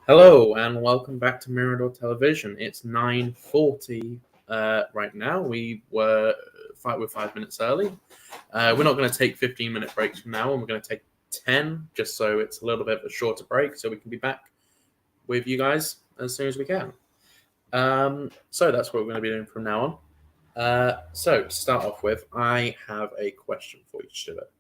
Hello and welcome back to Mirador Television. It's 9:40 right now. We're 5 minutes early. We're not going to take 15-minute breaks from now on. We're going to take 10, just so it's a little bit of a shorter break, so we can be back with you guys as soon as we can. So that's what we're going to be doing from now on. So to start off with, I have a question for you, Stuart.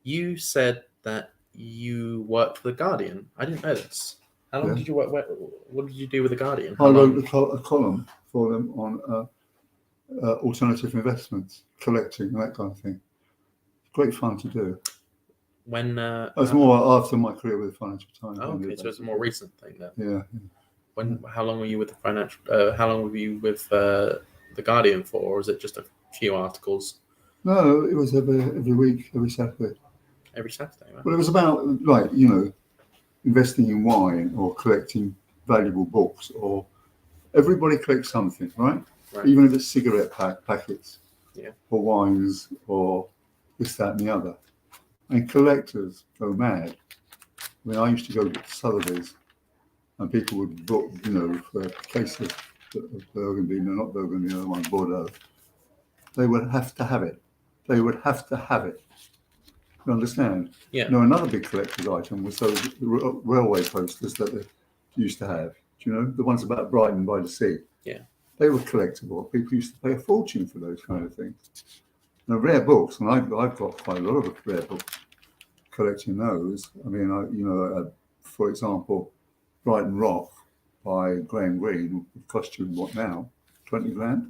You said that you worked for The Guardian. I didn't know this. How long Yeah. did you work? What did you do with The Guardian? I wrote a column for them on alternative investments, collecting, and that kind of thing. Great fun to do. When It was more after my career with the Financial Times. oh, okay, so it's a more recent thing then. Yeah. When? How long were you with the financial? How long were you with The Guardian for, or was it just a few articles No, it was every week, every Saturday. every Saturday? Right? Well, it was about, investing in wine or collecting valuable books, or everybody collects something, right? Right. Even if it's cigarette packets, Yeah. or wines, or this, that, and the other. And collectors go mad. I mean, I used to go to Sotheby's, and people would book, for a case of Burgundy, no, not Burgundy, the other one, Bordeaux. They would have to have it. You understand? Yeah. Another big collector's item was those railway posters that they used to have. Do you know, the ones about Brighton by the Sea? Yeah. They were collectible. People used to pay a fortune for those kind of things. Now, rare books, and I've got quite a lot of rare books collecting those. I mean, for example, Brighton Rock by Graham Greene would cost you what now? 20 grand?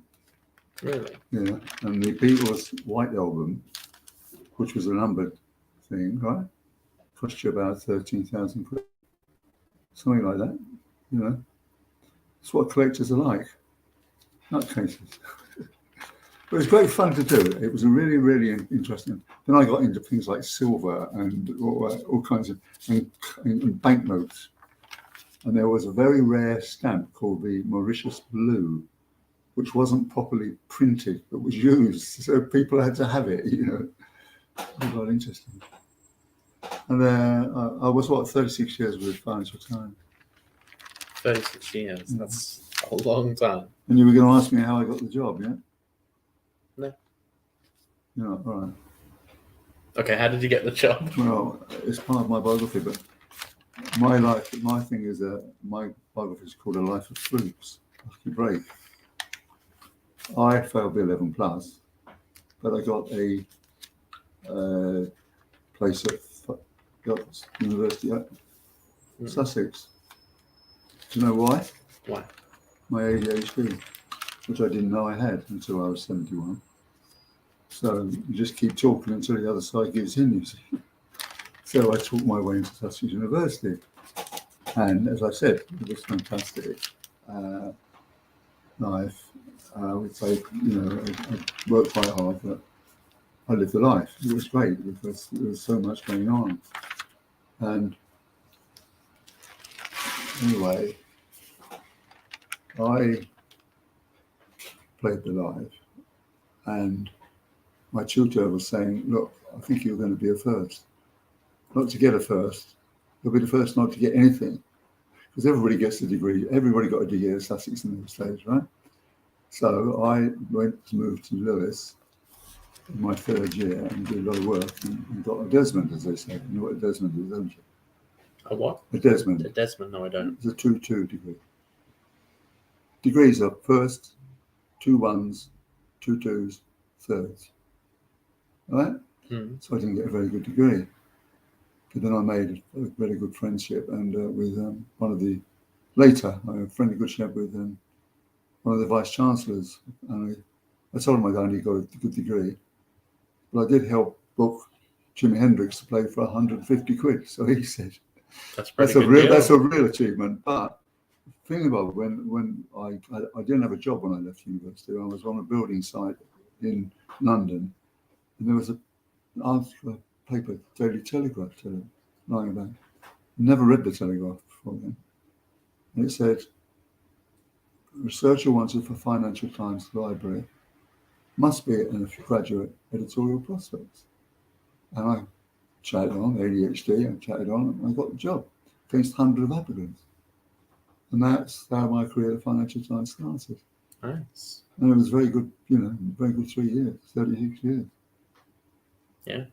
Really? Yeah. And the Beatles' White Album, which was a numbered thing, right? Cost you about 13,000 quid. Something like that, It's what collectors are like. Nutcases. But it was great fun to do. It was really, really interesting. Then I got into things like silver and all kinds of and banknotes. And there was a very rare stamp called the Mauritius Blue, which wasn't properly printed, but was used. So people had to have it, It was quite interesting. And I was, 36 years with Financial Times. 36 years. That's a long time. And you were going to ask me how I got the job, yeah? No. All right. Okay, how did you get the job? Well, it's part of my biography, but my thing is my biography is called A Life of Flukes, Lucky Break. I failed the 11 plus, but I got a place at University of Sussex. Do you know why? Why? My ADHD, which I didn't know I had until I was 71. So you just keep talking until the other side gives in, you see. So I talked my way into Sussex University. And as I said, it was fantastic. Life. I would say, I worked quite hard, but I lived the life. It was great because there was so much going on. And anyway, I played the life, and my tutor was saying, look, I think you're going to be a first. Not to get a first, you'll be the first not to get anything. Because everybody gets a degree. Everybody got a degree at Sussex in those days, right? So I went to move to Lewis in my third year and did a lot of work and got a Desmond, as they say. You know what a Desmond is, don't you? A what? A Desmond. A Desmond? No, I don't. It's a 2-2 degree. Degrees are first, 2 1s, 2 2s, thirds. All right? So I didn't get a very good degree. But then I made a very good friendship and with one of the, later, I friendly good chap with one of the vice chancellors. And I told him I'd only got a good degree. But I did help book Jimi Hendrix to play for 150 quid. So he said, that's a real achievement. But think about it, when I didn't have a job when I left university. I was on a building site in London, and there was an article, paper, Daily Telegraph, lying about. Never read the Telegraph before then. And it said, researcher wanted for Financial Times Library, must be an graduate editorial prospects. And I chatted on, ADHD, I chatted on, and I got the job against hundreds of applicants. And that's how my career at Financial Times started. Nice. And it was very good, very good 3 years, 36 years. Yeah.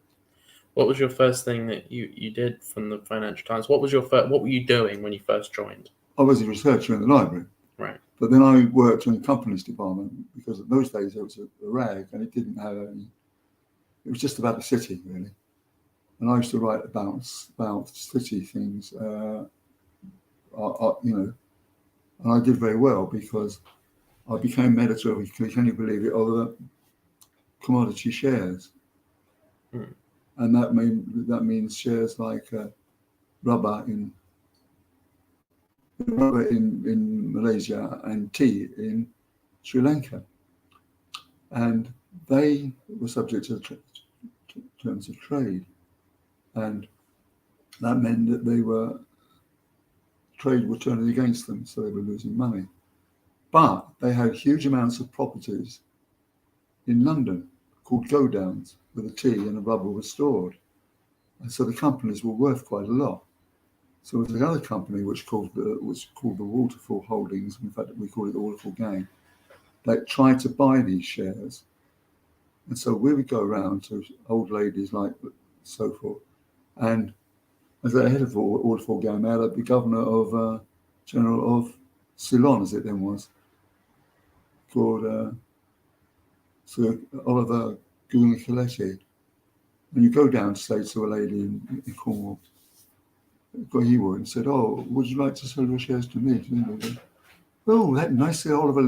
What was your first thing that you did from the Financial Times? What were you doing when you first joined? I was a researcher in the library. Right. But then I worked in the companies department because in those days it was a rag and it didn't have any, it was just about the city really. And I used to write about city things, and I did very well because I became editor of, can you believe it, of the commodity shares. And that means shares like rubber in Malaysia and tea in Sri Lanka. And they were subject to terms of trade. And that meant that trade were turning against them, so they were losing money. But they had huge amounts of properties in London called godowns, where the tea and the rubber were stored. And so the companies were worth quite a lot. So there was another company was called the Waterfall Holdings. In fact, we call it the Waterfall Gang. They tried to buy these shares. And so we would go around to old ladies like so forth. And as the head of the Waterfall Gang, I had the governor of General of Ceylon, as it then was, called Sir Oliver Gulicoletti. And you go down to say to a lady in Cornwall, he would, and said, "Oh, would you like to sell your shares to me?" "Oh, that nice Sir Oliver,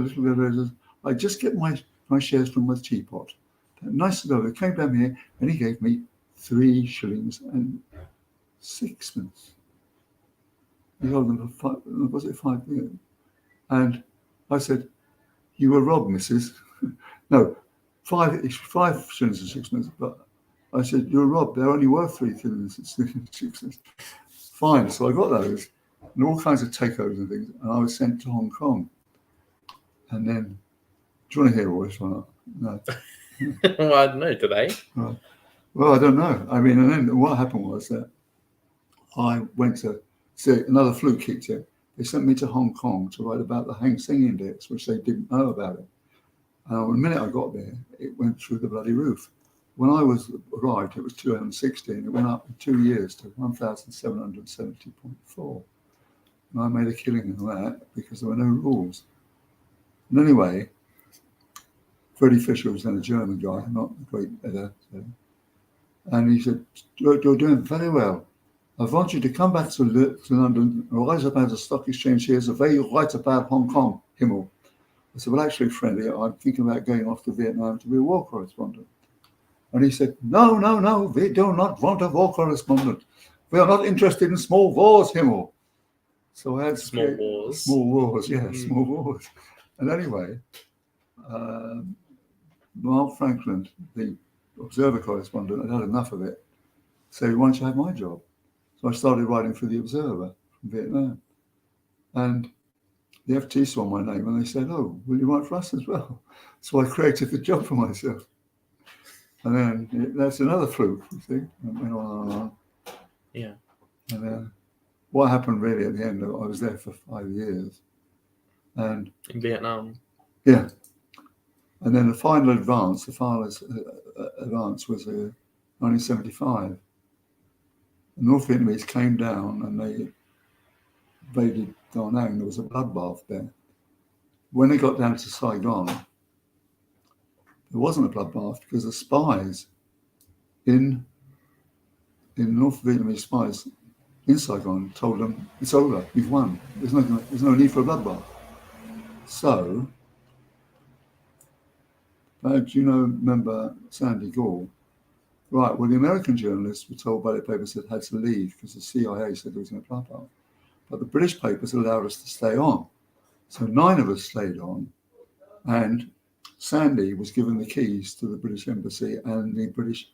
I just get my shares from my teapot." That nice Oliver came down here and he gave me 3 shillings and 6pence. He held them for 5 years. And I said, "You were robbed, missus." No, 5 shillings and 6pence. But I said, "You were robbed. They're only worth 3 shillings and 6pence. Fine. So I got those and all kinds of takeovers and things. And I was sent to Hong Kong. And then, do you want to hear all this or not? No. Well, I don't know, do they? Well, I don't know. I mean, and then what happened was that I went to see another flu kicked in. They sent me to Hong Kong to write about the Hang Seng Index, which they didn't know about it. And the minute I got there, it went through the bloody roof. When I arrived, it was 216. It went up in 2 years to 1,770.4. And I made a killing on that because there were no rules. And anyway, Freddie Fisher was then a German guy, not a great editor. And he said, "You're doing very well. I want you to come back to London and write about the stock exchange here. So very write about Hong Kong, Himmel." I said, "Well, actually, Freddie, I'm thinking about going off to Vietnam to be a war correspondent." And he said, No, we do not want a war correspondent. We are not interested in small wars, Himmel. So I had small wars. Small wars, yeah, small wars. And anyway, Mark Franklin, the Observer correspondent, had had enough of it. So "Why don't you have my job?" So I started writing for the Observer from Vietnam. And the FT saw my name and they said, "Oh, will you write for us as well?" So I created the job for myself. And then that's another fluke, you see. And went on and on. Yeah. And then what happened really at the end, I was there for 5 years. And in Vietnam. Yeah. And then the final advance was 1975. The North Vietnamese came down and they invaded Da Nang. There was a bloodbath there. When they got down to Saigon, there wasn't a bloodbath because the spies in North Vietnamese spies in Saigon told them, "It's over, you've won. There's no need for a bloodbath." So, do you remember Sandy Gore? Right, well, the American journalists were told by the papers that had to leave because the CIA said there was no bloodbath. But the British papers allowed us to stay on. So 9 of us stayed on, and Sandy was given the keys to the British embassy and the British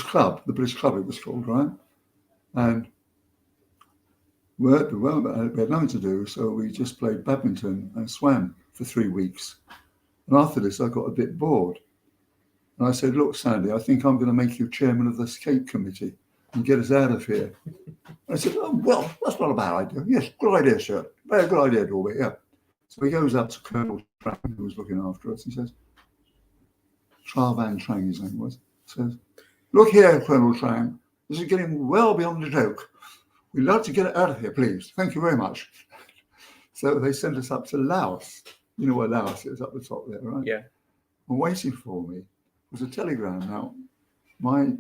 club. The British club it was called, right? And we had nothing to do, so we just played badminton and swam for 3 weeks. And after this, I got a bit bored. And I said, "Look, Sandy, I think I'm going to make you chairman of the escape committee." and get us out of here. I said, oh, well, that's not a bad idea. Yes, good idea, sir. Very good idea, Dorby, yeah. So he goes up to Colonel Trang, who was looking after us. He says, Van Trang, his name was, says, look here, Colonel Trang, this is getting well beyond a joke. We'd like to get out of here, please. Thank you very much. So they sent us up to Laos. You know where Laos is, up the top there, right? Yeah. And waiting for me was a telegram. Now, my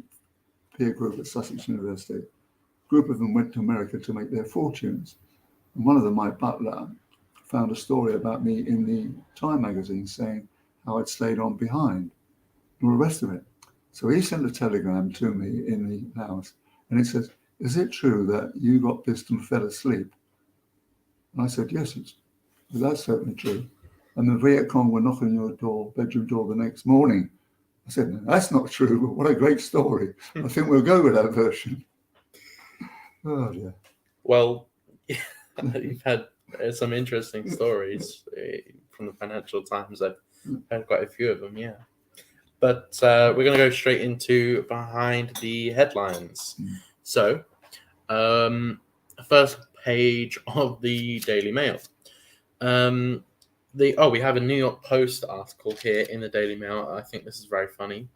peer group at Sussex University, a group of them went to America to make their fortunes. And one of them, my butler, found a story about me in the Time magazine saying how I'd stayed on behind and all the rest of it. So he sent a telegram to me in the house, and it says, is it true that you got pissed and fell asleep? And I said, yes, that's certainly true. And the Viet Cong were knocking on your door, bedroom door the next morning. I said, no, that's not true, but what a great story. I think we'll go with that version. Oh, dear. Well, you've had some interesting stories from the Financial Times. I've heard quite a few of them, yeah. But we're going to go straight into behind the headlines. So, first page of the Daily Mail. We have a New York Post article here in the Daily Mail. I think this is very funny.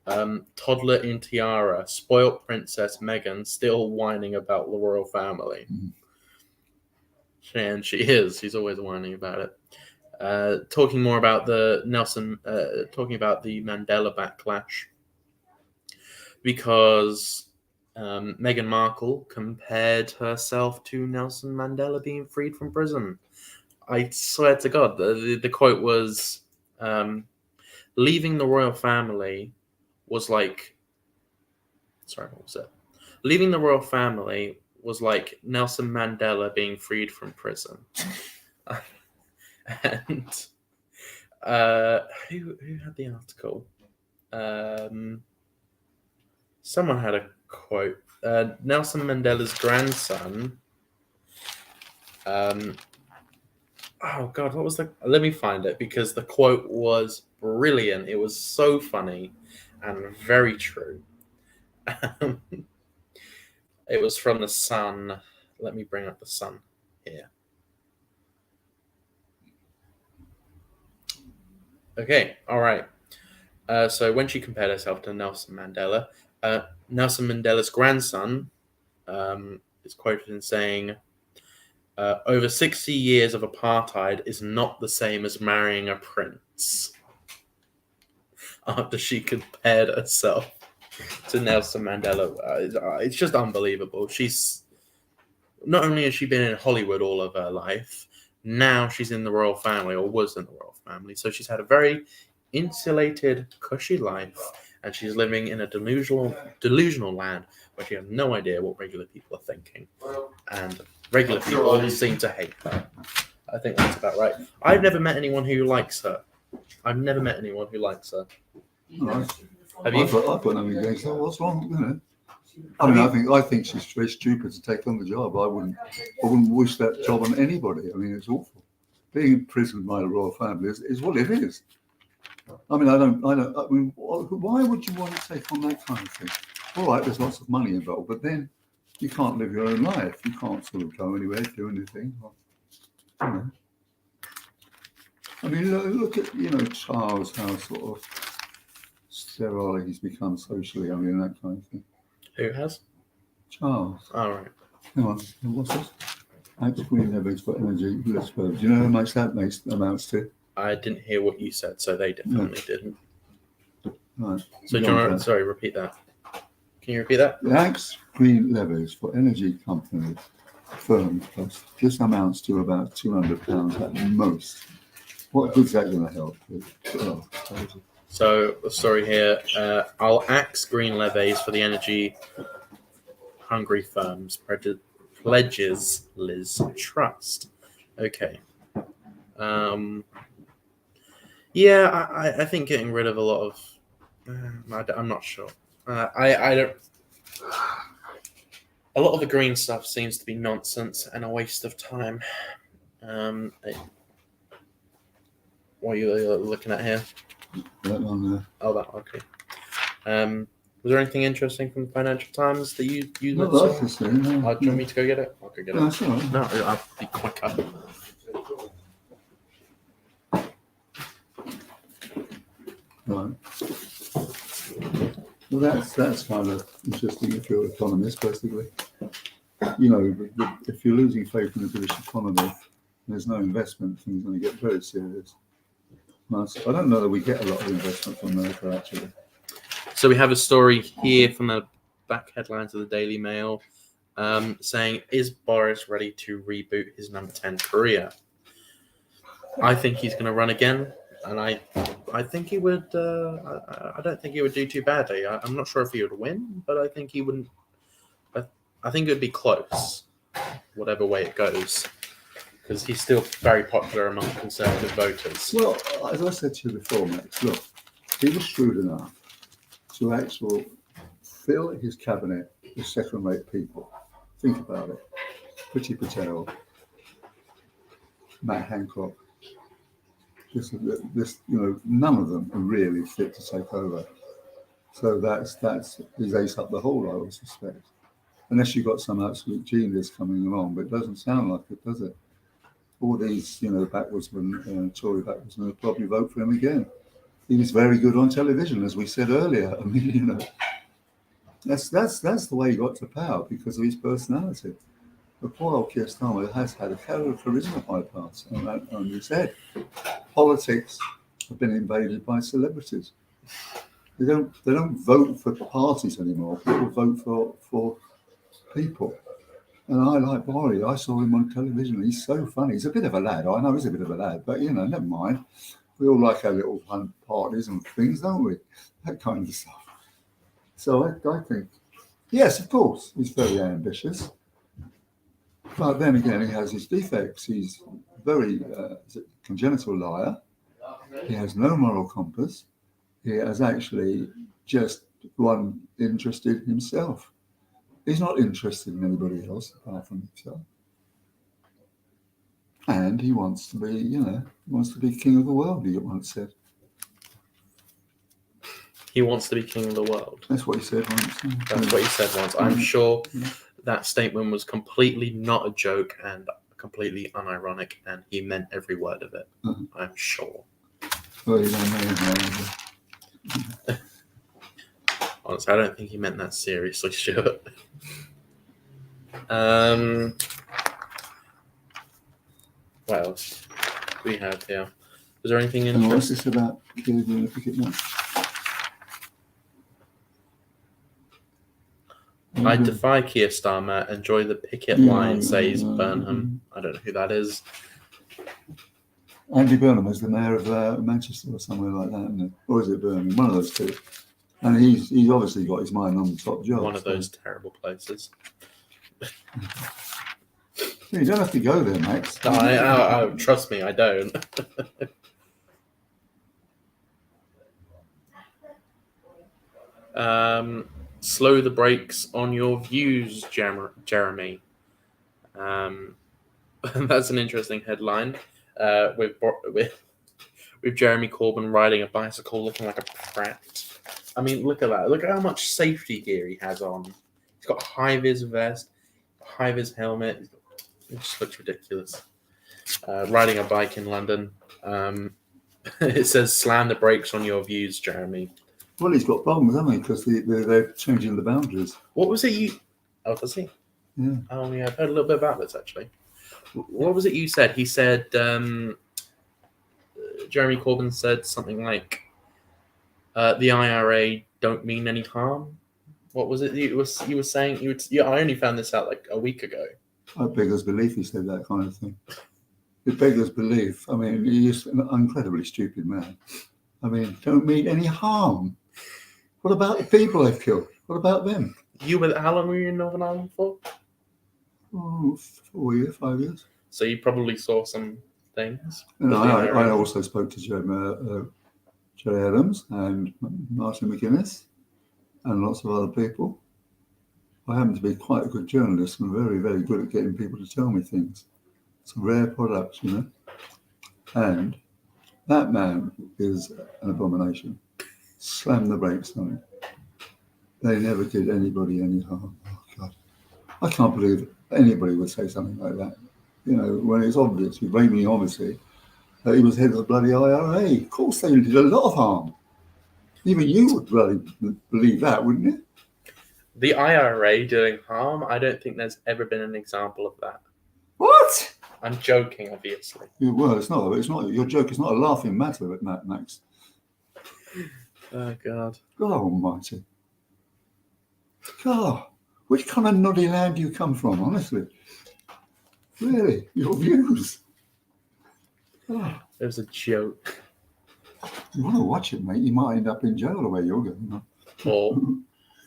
Toddler in tiara, spoilt Princess Meghan still whining about the royal family. And she's always whining about it. Talking more about talking about the Mandela backlash, because Meghan Markle compared herself to Nelson Mandela being freed from prison. I swear to God, the quote was, leaving the royal family was like... Sorry, what was it? Leaving the royal family was like Nelson Mandela being freed from prison. And who had the article? Someone had a quote. Nelson Mandela's grandson. Oh God, what was the? Let me find it, because the quote was brilliant. It was so funny and very true. It was from the Sun. Let me bring up the Sun here. Okay, all right. So when she compared herself to Nelson Mandela, Nelson Mandela's grandson is quoted in saying, over 60 years of apartheid is not the same as marrying a prince. After she compared herself to Nelson Mandela. It's just unbelievable. She's not only has she been in Hollywood all of her life, now she's in the royal family, or was in the royal family. So she's had a very insulated, cushy life, and she's living in a delusional land where she has no idea what regular people are thinking. And regular people all seem to hate her. I think that's about right. I've never met anyone who likes her. I've never met anyone who likes her. Right. Have you? I've got nothing against her. What's wrong? You know. I mean, I think she's very stupid to take on the job. I wouldn't wish that job on anybody. I mean, it's awful. Being imprisoned by the royal family is what it is. I mean, I mean, why would you want to take on that kind of thing? All right, there's lots of money involved, but then you can't live your own life. You can't sort of go anywhere, do anything. You know. I mean, look at, Charles, how sort of sterile he's become socially. I mean, that kind of thing. Who has? Charles. All right. Hang on, what's this? Green levies for energy. Let's go. Do you know how much that amounts to? I didn't hear what you said, so they definitely didn't. Right. So, John, sorry, repeat that. Can you repeat that? The green levies for energy companies, firms, plus this amounts to about £200 at most. What good's that going to help with? Oh, so, the story here, I'll axe green levies for the energy-hungry firms, pledges Liz Truss. Okay. Yeah, I think getting rid of a lot of... I'm not sure. I don't... A lot of the green stuff seems to be nonsense and a waste of time. What are you looking at here? that one there. Oh, that, okay. Was there anything interesting from the Financial Times that you Not saw? that I can see. No, Do you want no. me to go get it? I'll go get No, it. that's all right. No, I'll be quicker. Right. Well, that's kind of interesting if you're an economist, basically. You know, if you're losing faith in the British economy, there's no investment, things are going to get very serious. I don't know that we get a lot of investment from America, actually. So we have a story here from the back headlines of the Daily Mail saying, is Boris ready to reboot his number 10 career? I think he's going to run again, and I think he would. I don't think he would do too badly. I'm not sure if he would win, but I think he wouldn't. I think it would be close, whatever way it goes, because he's still very popular among Conservative voters. Well, as I said to you before, Max, look, he was shrewd enough to actually fill his cabinet with second-rate people. Think about it. Priti Patel, Matt Hancock. This, you know, none of them are really fit to take over. So that's his ace up the hole, I would suspect. Unless you've got some absolute genius coming along, but it doesn't sound like it, does it? All these, you know, backwoodsmen, Tory backwoodsmen, will probably vote for him again. He was very good on television, as we said earlier. I mean, you know, that's the way he got to power, because of his personality. But poor old Keir Starmer has had a hell of a charisma bypass, and we said politics have been invaded by celebrities. They don't vote for parties anymore. People vote for people. And I like Boris. I saw him on television. He's so funny. He's a bit of a lad. I know he's a bit of a lad, but you know, never mind. We all like our little hunt parties and things, don't we? That kind of stuff. So I think, yes, of course, he's very ambitious. But then again, he has his defects. He's very congenital liar. He has no moral compass. He has actually just one interested in himself. He's not interested in anybody else apart from himself. And he wants to be, you know, he wants to be king of the world, he once said. He wants to be king of the world. That's what he said once. That's what he said once. I'm sure that statement was completely not a joke and completely unironic, and he meant every word of it. I'm sure. Well, you don't know. Honestly, I don't think he meant that seriously, Stuart. What else do we have here? Is there anything And what's interesting? this about Keir doing a picket line? I defy Keir Starmer. Enjoy the picket line, says Burnham. I don't know who that is. Andy Burnham is the mayor of Manchester or somewhere like that, isn't it? Or is it Birmingham? One of those two. And he's obviously got his mind on the top job. One of those terrible places. You don't have to go there, Max. No, I trust me, I don't. Slow the brakes on your views, Jeremy. That's an interesting headline. With Jeremy Corbyn riding a bicycle, looking like a prat. I mean, look at that. Look at how much safety gear he has on. He's got a high-vis vest, a high-vis helmet. It just looks ridiculous. Riding a bike in London. It says, slam the brakes on your views, Jeremy. Well, he's got problems, haven't he? Because they're changing the boundaries. What was it you... Oh, does he? Yeah. Oh, yeah, I've heard a little bit about this, actually. What was it you said? He said... Jeremy Corbyn said something like, the IRA don't mean any harm. What was it you were saying? I only found this out like a week ago. I beggars belief he said that kind of thing. It beggars belief. I mean, he's an incredibly stupid man. I mean, don't mean any harm. What about the people they've killed? What about them? How long were you in Northern Ireland for? Oh, 4 years, 5 years. So you probably saw some things. And I also spoke to Jerry Adams and Martin McGuinness and lots of other people. I happen to be quite a good journalist and very, very good at getting people to tell me things. It's a rare product, you know. And that man is an abomination. Slam the brakes on him. They never did anybody any harm. Oh, God. I can't believe anybody would say something like that. You know, when it's obvious, with blaming obviously, that he was head of the bloody IRA. Of course they did a lot of harm. Even you would bloody believe that, wouldn't you? The IRA doing harm? I don't think there's ever been an example of that. What? I'm joking, obviously. Yeah, well, it's not. It's not. Your joke is not a laughing matter, Max. Oh, God. God almighty. God, which kind of noddy land do you come from, honestly? Really? Your views? Oh, It was a joke. you want to watch it, mate? You might end up in jail the way you're going. Or,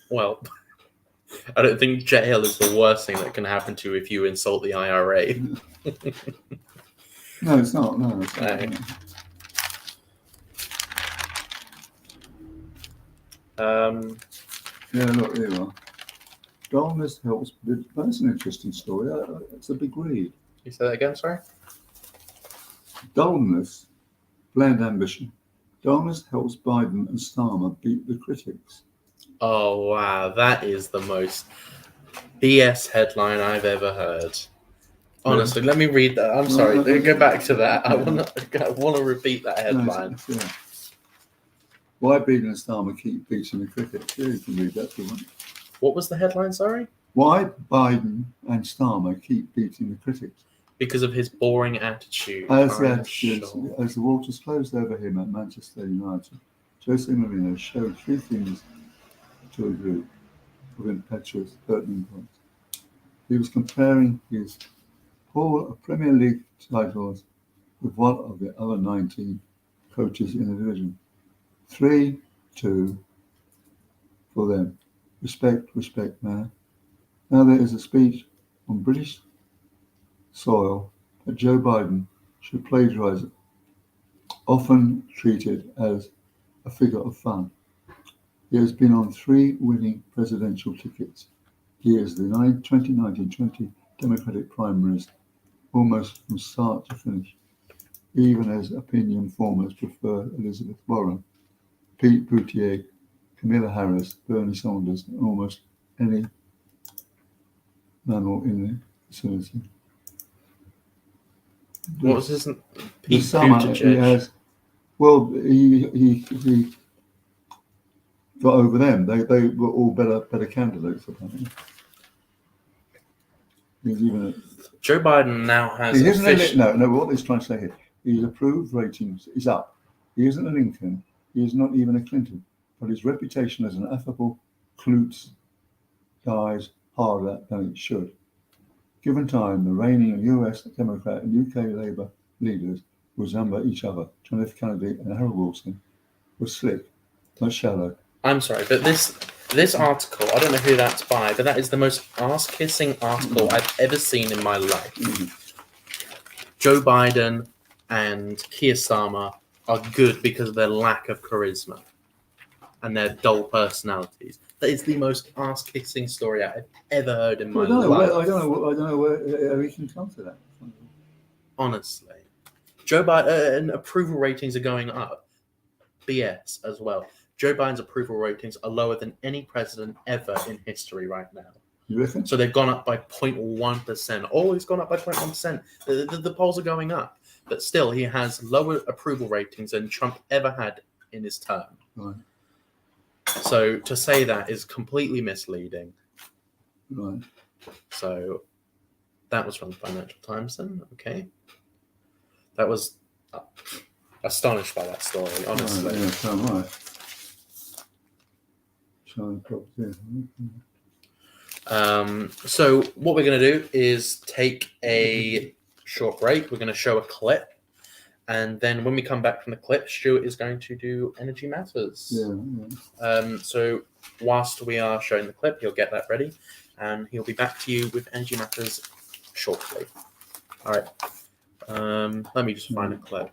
well, I don't think jail is the worst thing that can happen to you if you insult the IRA. No, it's not. No, it's not. Right. Yeah, look, here you are. Dullness helps. That's an interesting story. It's a big read. You say that again, sorry? Dullness, bland ambition. Dullness helps Biden and Starmer beat the critics. Oh, wow. That is the most BS headline I've ever heard. Honestly, let me read that. I'm sorry. Go back to that. I want to repeat that headline. No, yeah. Why Biden and Starmer keep beating the critics? Yeah, you can read that if you want. What was the headline, sorry? Why Biden and Starmer keep beating the critics? Because of his boring attitude. As Sure. the waters closed over him at Manchester United, Jose Mourinho showed three things to a group of impetuous, pertinent points. He was comparing his haul of Premier League titles with one of the other 19 coaches in the division. 3-2 for them. Respect, man. Now there is a speech on British soil that Joe Biden should plagiarize, often treated as a figure of fun. He has been on 3 winning presidential tickets. He is the 2019-20 Democratic primaries almost from start to finish, even as opinion formers prefer Elizabeth Warren, Pete Buttigieg, Kamala Harris, Bernie Sanders, and almost any mammal in the vicinity. What was his name? Pete Summer, he Buttigieg. has. Well, he got over them. They were all better candidates, apparently. He's even Joe Biden now has no. What he's trying to say here, his approved ratings is up. He isn't a Lincoln. He is not even a Clinton. But his reputation as an affable klutz dies harder than it should. Given time, the reigning US Democrat and UK Labour leaders resemble each other. John F. Kennedy and Harold Wilson were slick, not shallow. I'm sorry, but this article, I don't know who that's by, but that is the most ass-kissing article I've ever seen in my life. Joe Biden and Keir Starmer are good because of their lack of charisma and their dull personalities. That is the most ass-kissing story I've ever heard in my life. I don't know where we can come to that. Honestly. Joe Biden approval ratings are going up. BS as well. Joe Biden's approval ratings are lower than any president ever in history right now. You reckon? So they've gone up by 0.1%. Oh, it's gone up by 0.1%. The polls are going up. But still, he has lower approval ratings than Trump ever had in his term. Right. So to say that is completely misleading. Right. So that was from the Financial Times then. Okay. That was astonished by that story, honestly. Right, yeah, so am I. So what we're going to do is take a short break. We're going to show a clip. And then when we come back from the clip, Stuart is going to do Energy Matters. Yeah. So whilst we are showing the clip, he'll get that ready. And he'll be back to you with Energy Matters shortly. All right. Let me just find a clip.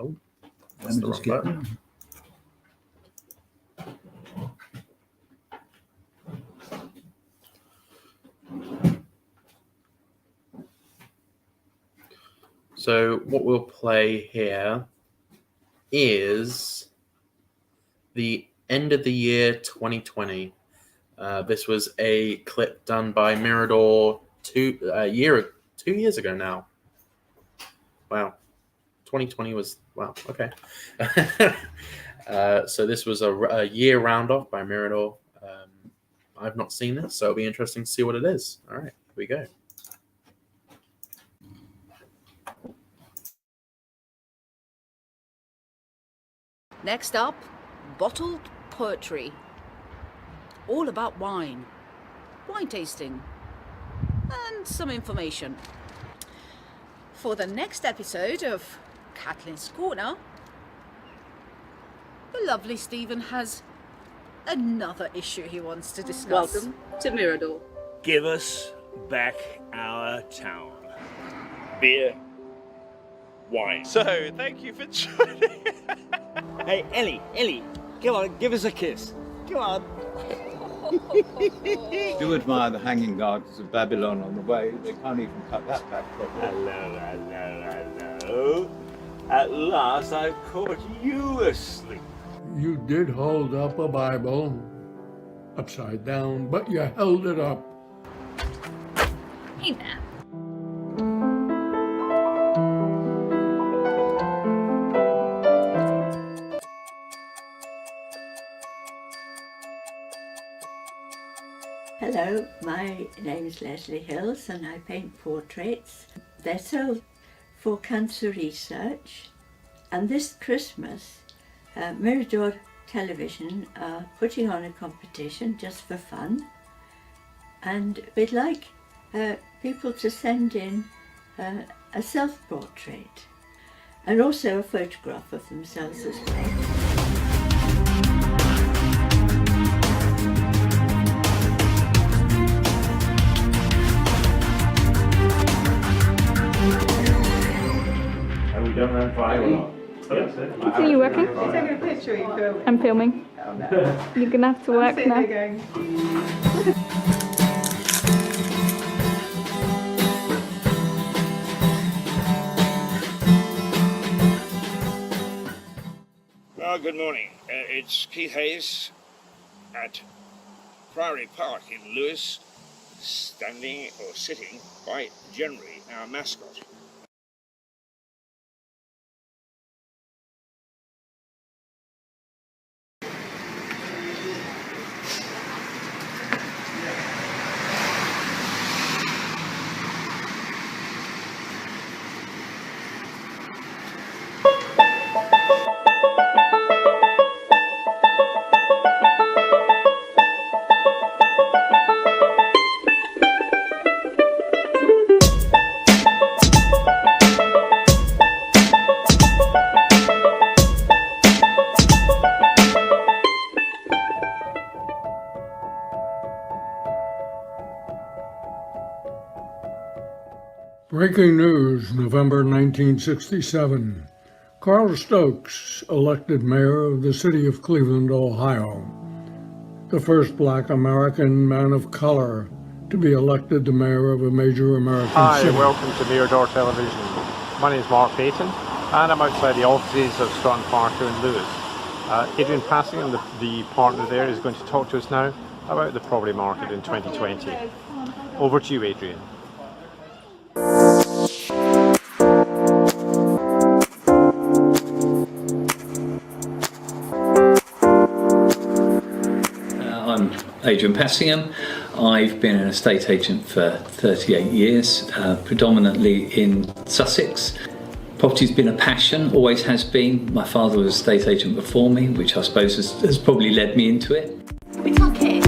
Oh, that's the wrong button. So what we'll play here is the end of the year 2020. This was a clip done by Mirador 2 years ago now. Wow. 2020 was, wow, okay. So this was a year round off by Mirador. I've not seen this, so it'll be interesting to see what it is. All right, here we go. Next up, bottled poetry. All about wine tasting, and some information. For the next episode of Catlin's Corner, the lovely Stephen has another issue he wants to discuss. Welcome to Mirador. Give us back our town. Beer, wine. So, thank you for joining. Hey, Ellie, come on, give us a kiss. Come on. Do admire the hanging gardens of Babylon on the way. They can't even cut that back properly. Hello. At last I've caught you asleep. You did hold up a Bible upside down, but you held it up. Hey there. Hello, my name is Leslie Hills and I paint portraits. They're sold for cancer research, and this Christmas Mirador Television are putting on a competition just for fun, and we'd like people to send in a self-portrait and also a photograph of themselves as well. We don't know if I or not. Are you working? You're taking a picture, are you filming? I'm filming. Oh, no. You're gonna have to work I'm now. going. Well, good morning. It's Keith Hayes at Priory Park in Lewes, standing or sitting by Jenry, our mascot. Breaking news, November 1967. Carl Stokes elected mayor of the city of Cleveland, Ohio. The first black American man of color to be elected the mayor of a major American city. Hi, welcome to Mirador Television. My name is Mark Payton, and I'm outside the offices of Stratton Parker in Lewes. Adrian Passingham, the partner there, is going to talk to us now about the property market in 2020. Over to you, Adrian. I'm Adrian Passingham. I've been an estate agent for 38 years, predominantly in Sussex. Property's been a passion, always has been. My father was an estate agent before me, which I suppose has probably led me into it. We can't hit.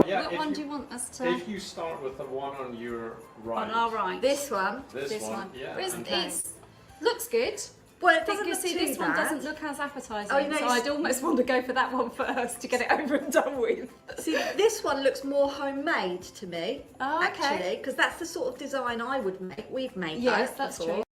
Yeah, What one do you want us to? If you start with the one on your right. On our right. This one. This one, yeah. It's looks good. Well, it But doesn't you look see, too this one bad. doesn't look as appetising, Oh, you know, so it's- I'd almost want to go for that one first to get it over and done with. See, this one looks more homemade to me, Oh, okay. actually, because that's the sort of design I would make. We've made Yes, those that's before. true.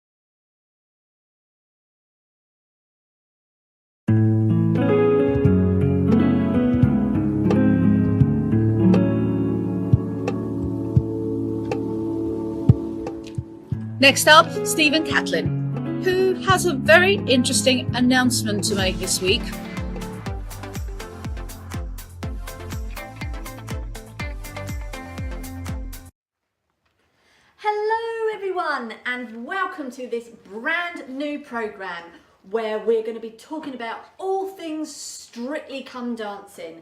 Next up, Stephen Catlin, who has a very interesting announcement to make this week. everyone, and welcome to this brand new programme where we're going to be talking about all things Strictly Come Dancing.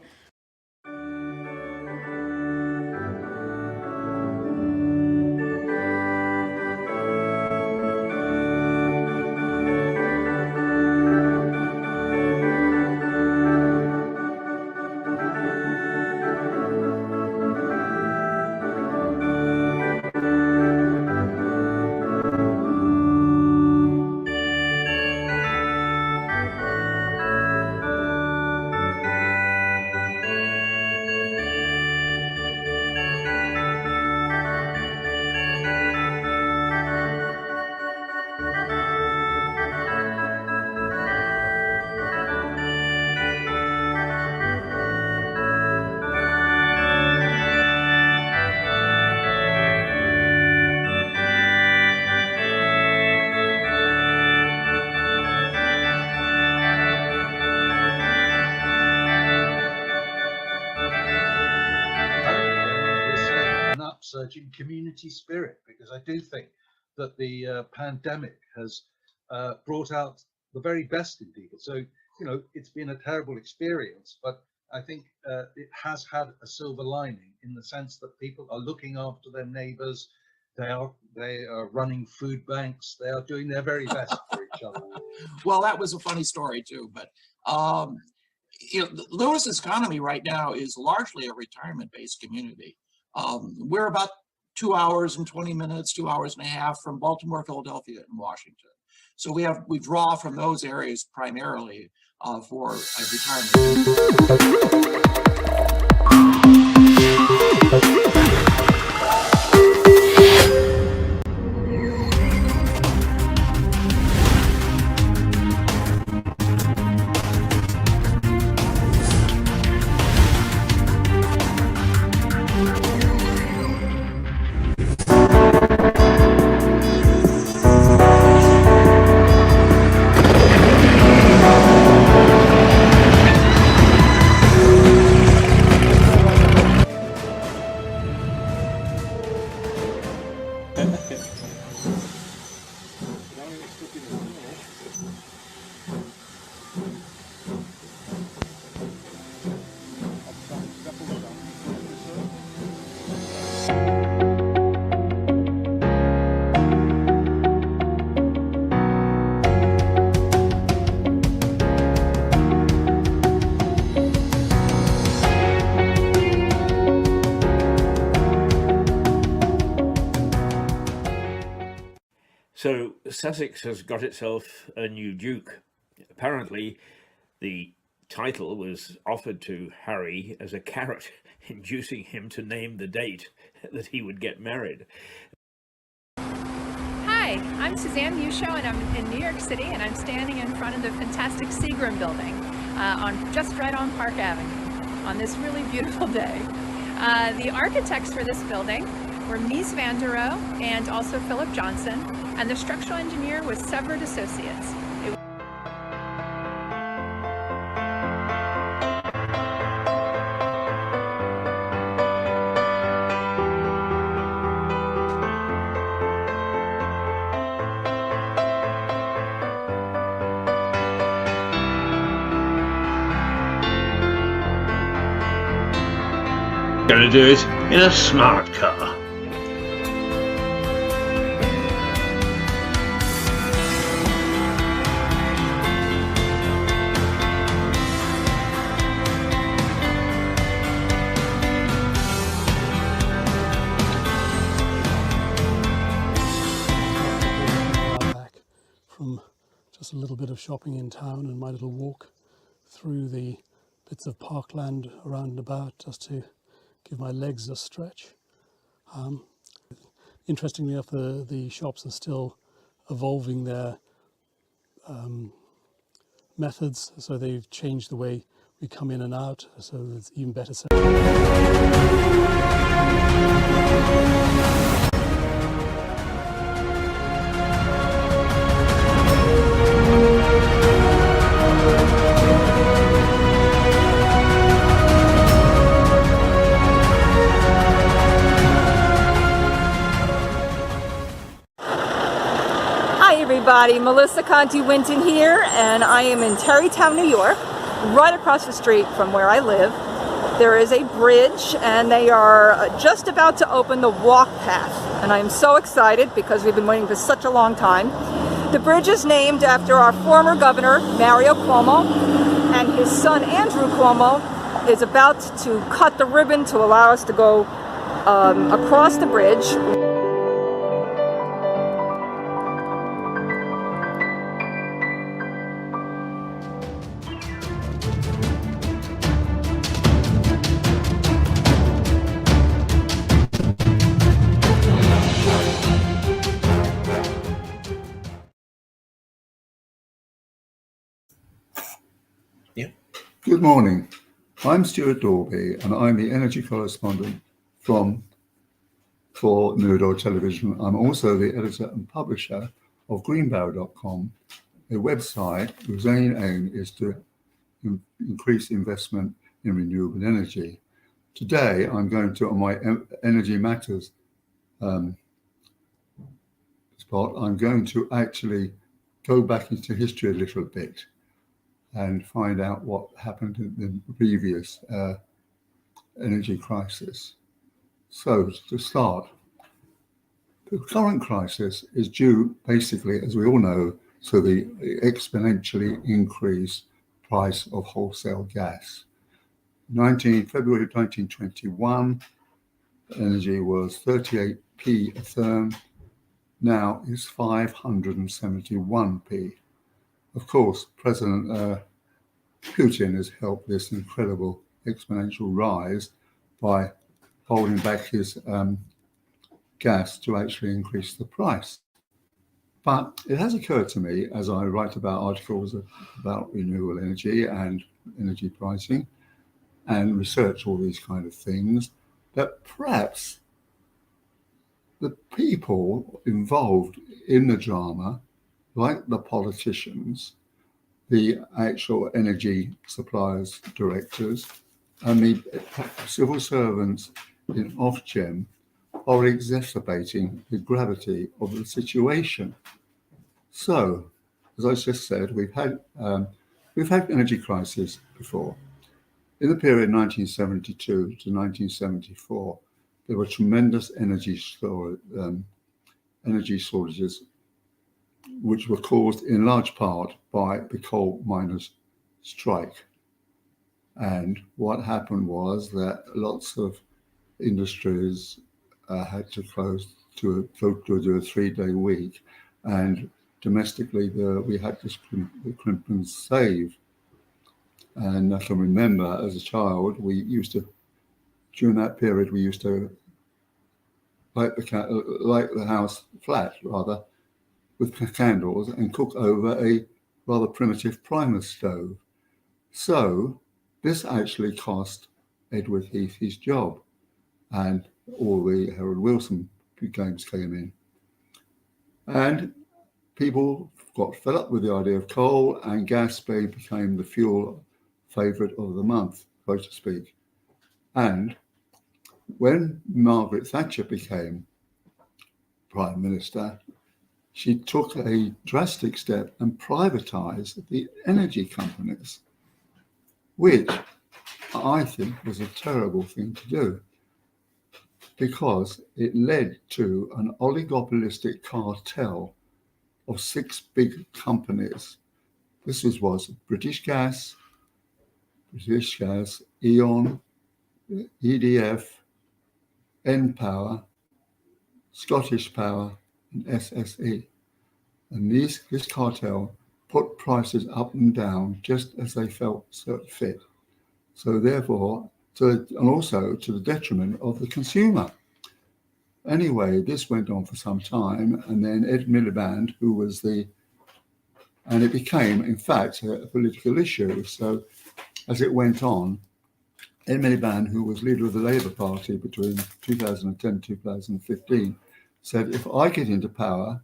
Upsurging community spirit, because I do think that the pandemic has brought out the very best in people. So, you know, it's been a terrible experience, but I think it has had a silver lining in the sense that people are looking after their neighbors. They are running food banks. They are doing their very best for each other. Well, that was a funny story too, but you know, Lewis's economy right now is largely a retirement-based community. We're about 2 hours and 20 minutes, 2 hours and a half from Baltimore, Philadelphia, and Washington. So we draw from those areas primarily for retirement. So Sussex has got itself a new duke. Apparently, the title was offered to Harry as a carrot, inducing him to name the date that he would get married. Hi, I'm Suzanne Musho, and I'm in New York City, and I'm standing in front of the fantastic Seagram building just right on Park Avenue on this really beautiful day. The architects for this building were Mies van der Rohe and also Philip Johnson, and the structural engineer was Severed Associates. Gonna do it in a smart car. From just a little bit of shopping in town and my little walk through the bits of parkland around and about just to give my legs a stretch. Interestingly enough, the shops are still evolving their methods, so they've changed the way we come in and out, so it's even better. everybody. Melissa Conti Winton here, and I am in Tarrytown, New York, right across the street from where I live. There is a bridge, and they are just about to open the walk path, and I'm so excited because we've been waiting for such a long time. The bridge is named after our former governor, Mario Cuomo, and his son, Andrew Cuomo, is about to cut the ribbon to allow us to go across the bridge. Good morning. I'm Stuart Dorby, and I'm the energy correspondent for Mirador Television. I'm also the editor and publisher of greenbarrow.com, a website whose aim is to increase investment in renewable energy. Today, I'm going to, on my Energy Matters spot, I'm going to actually go back into history a little bit and find out what happened in the previous energy crisis. So to start, the current crisis is due basically, as we all know, to the exponentially increased price of wholesale gas. February 1921, energy was 38p a therm, now is 571p. Of course, President Putin has helped this incredible exponential rise by holding back his gas to actually increase the price. But it has occurred to me, as I write about articles about renewable energy and energy pricing and research all these kind of things, that perhaps the people involved in the drama, like the politicians, the actual energy suppliers, directors, and the civil servants in Ofgem are exacerbating the gravity of the situation. So, as I just said, we've had energy crises before. In the period 1972 to 1974, there were tremendous energy shortages, which were caused in large part by the coal miners' strike. And what happened was that lots of industries had to close to do a 3-day week, and domestically we had this crimp and save. And I can remember as a child, during that period, we used to light the house flat, rather, with candles and cook over a rather primitive primus stove. So this actually cost Edward Heath his job, and all the Harold Wilson games came in. And people got fed up with the idea of coal, and gas became the fuel favourite of the month, so to speak. And when Margaret Thatcher became Prime Minister, she took a drastic step and privatised the energy companies, which I think was a terrible thing to do, because it led to an oligopolistic cartel of 6 big companies. This was British Gas, E.ON, EDF, npower, Scottish Power, and SSE. And this cartel put prices up and down just as they felt fit. So therefore, and also to the detriment of the consumer. Anyway, this went on for some time, and then Ed Miliband, and it became, in fact, a political issue. So as it went on, Ed Miliband, who was leader of the Labour Party between 2010 and 2015, said, if I get into power,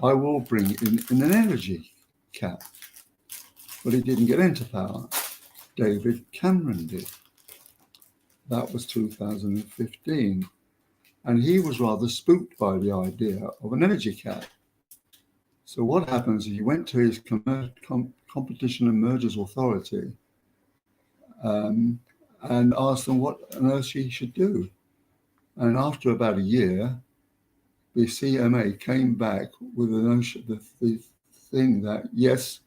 I will bring in an energy cap. But he didn't get into power. David Cameron did. That was 2015. And he was rather spooked by the idea of an energy cap. So what happens is he went to his Competition and Mergers Authority and asked them what on earth he should do. And after about a year, the CMA came back with the notion, the thing that, yes,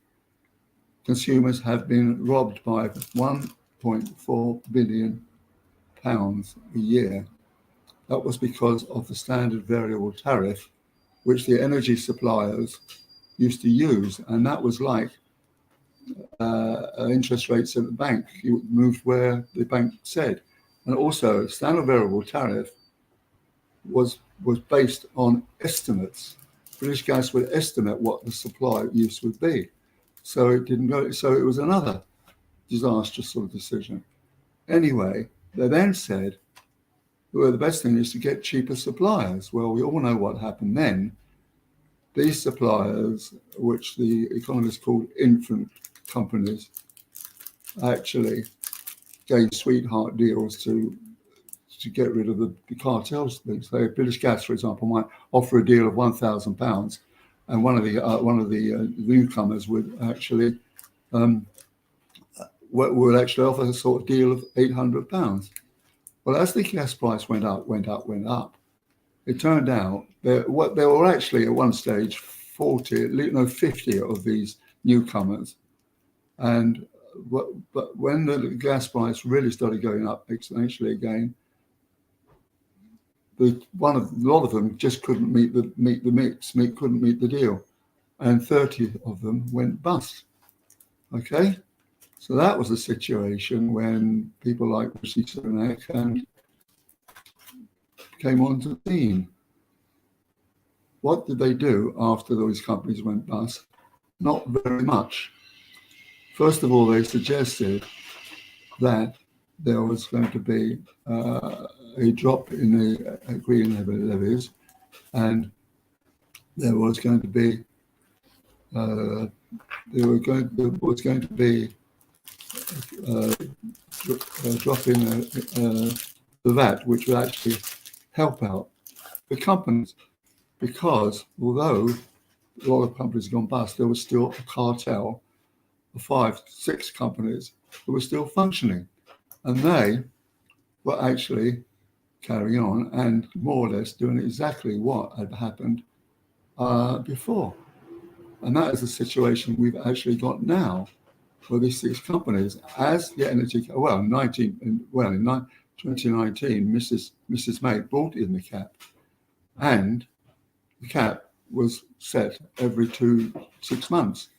consumers have been robbed by £1.4 billion a year. That was because of the standard variable tariff, which the energy suppliers used to use. And that was like interest rates at the bank. You moved where the bank said. And also, standard variable tariff was based on estimates. British Gas would estimate what the supply use would be. So it didn't go, so it was another disastrous sort of decision. Anyway, they then said, well, the best thing is to get cheaper suppliers. Well, we all know what happened then. These suppliers, which the economists called infant companies, actually gave sweetheart deals to get rid of the cartels. So British Gas, for example, might offer a deal of £1,000, and one of the newcomers would actually offer a sort of deal of £800. Well, as the gas price went up, it turned out there were actually at one stage 50 of these newcomers, but when the gas price really started going up exponentially again, a lot of them just couldn't meet the deal, and 30 of them went bust. Okay, so that was the situation when people like Rishi Sunak came onto the scene. What did they do after those companies went bust? Not very much. First of all, they suggested that there was going to be a drop in the green levies, and there was going to be a drop in the VAT, which would actually help out the companies, because although a lot of companies had gone bust, there was still a cartel of 5-6 companies that were still functioning, and they were actually carrying on and more or less doing exactly what had happened before. And that is the situation we've actually got now for these 6 companies. As the energy, in 2019, Mrs. May brought in the cap, and the cap was set every 6 months,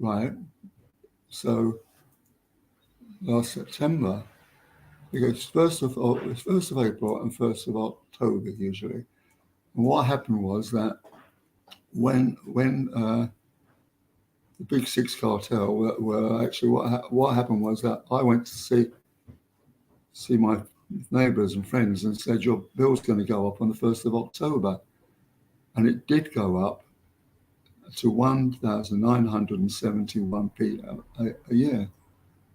right? So last September, it goes 1st of April and 1st of October usually. And what happened was that when the big 6 cartel were actually, what happened was that I went to see my neighbours and friends and said, your bill's going to go up on the 1st of October. And it did go up to 1,971p a year,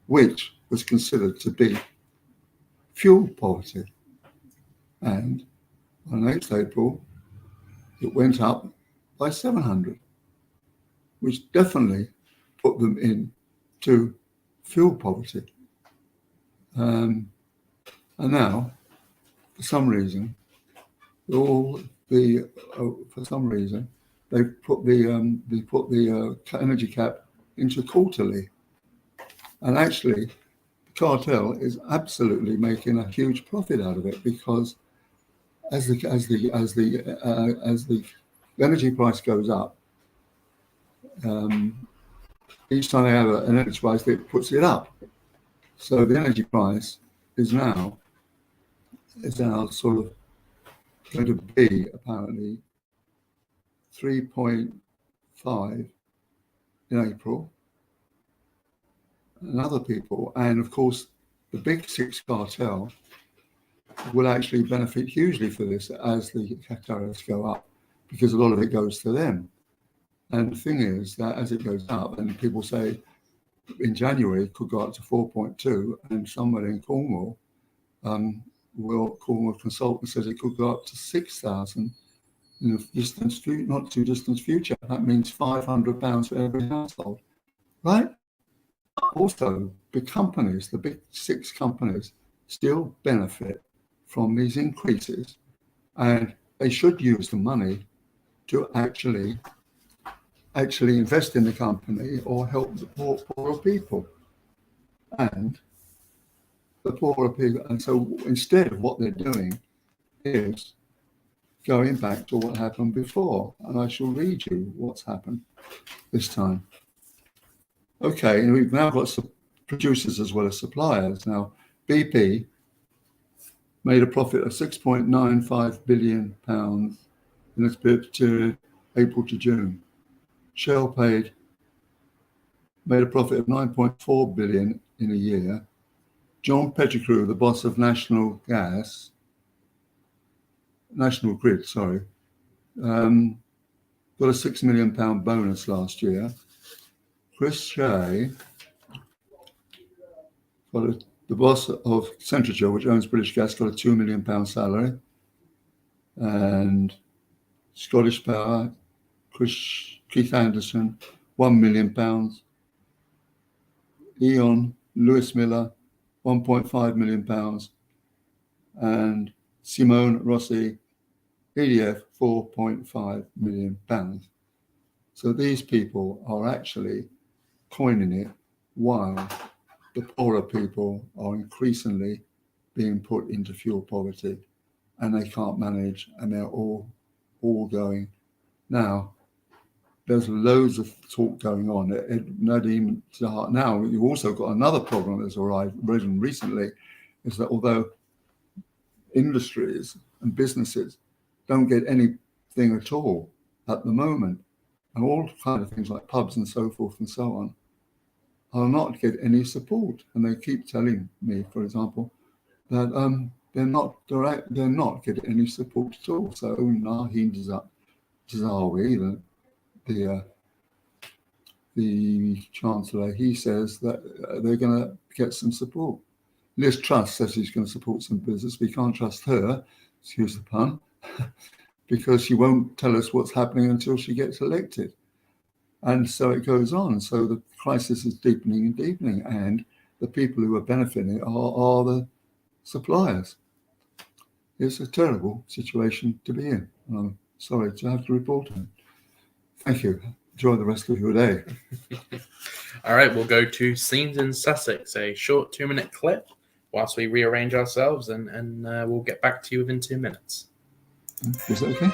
which was considered to be fuel poverty. And on 8th April, it went up by 700, which definitely put them into fuel poverty. And now, for some reason, they put the energy cap into quarterly, and actually, the cartel is absolutely making a huge profit out of it, because as the energy price goes up, each time they have an energy price, it puts it up. So the energy price is now sort of going to be apparently 3.5 in April, and other people, and of course the big 6 cartel will actually benefit hugely for this as the tariffs go up, because a lot of it goes to them. And the thing is that as it goes up, and people say in January it could go up to 4.2, and somewhere in Cornwall, Cornwall consultant says it could go up to 6,000 in the not too distant future. That means £500 for every household, right? Also, the companies, the big 6 companies, still benefit from these increases, and they should use the money to actually invest in the company or help the poorer people. And the poorer people, and so instead of what they're doing is going back to what happened before, and I shall read you what's happened this time. Okay, and we've now got some producers as well as suppliers. Now, BP made a profit of £6.95 billion in its period April to June. Shell made a profit of £9.4 billion in a year. John Pettigrew, the boss of National Grid, got a £6 million bonus last year. Chris Shea, the boss of Centrica, which owns British Gas, got a £2 million salary. And Scottish Power, Keith Anderson, £1 million. E.ON, Lewis Miller, £1.5 million. And Simone Rossi, EDF, £4.5 million. So these people are actually coining it while the poorer people are increasingly being put into fuel poverty, and they can't manage, and they're all going. Now, there's loads of talk going on. Now, you've also got another problem that's arisen recently, is that although industries and businesses don't get anything at all at the moment, and all kind of things like pubs and so forth and so on, are not get any support. And they keep telling me, for example, that they're not getting any support at all. So Naheem Zahawi, the Chancellor, he says that they're going to get some support. Liz Truss says she's going to support some business. We can't trust her, excuse the pun, because she won't tell us what's happening until she gets elected. And so it goes on. So the crisis is deepening and deepening, and the people who are benefiting are the suppliers. It's a terrible situation to be in. And I'm sorry to have to report on it. Thank you. Enjoy the rest of your day. All right, we'll go to Scenes in Sussex, a short 2-minute clip whilst we rearrange ourselves, and we'll get back to you within 2 minutes. Is that okay?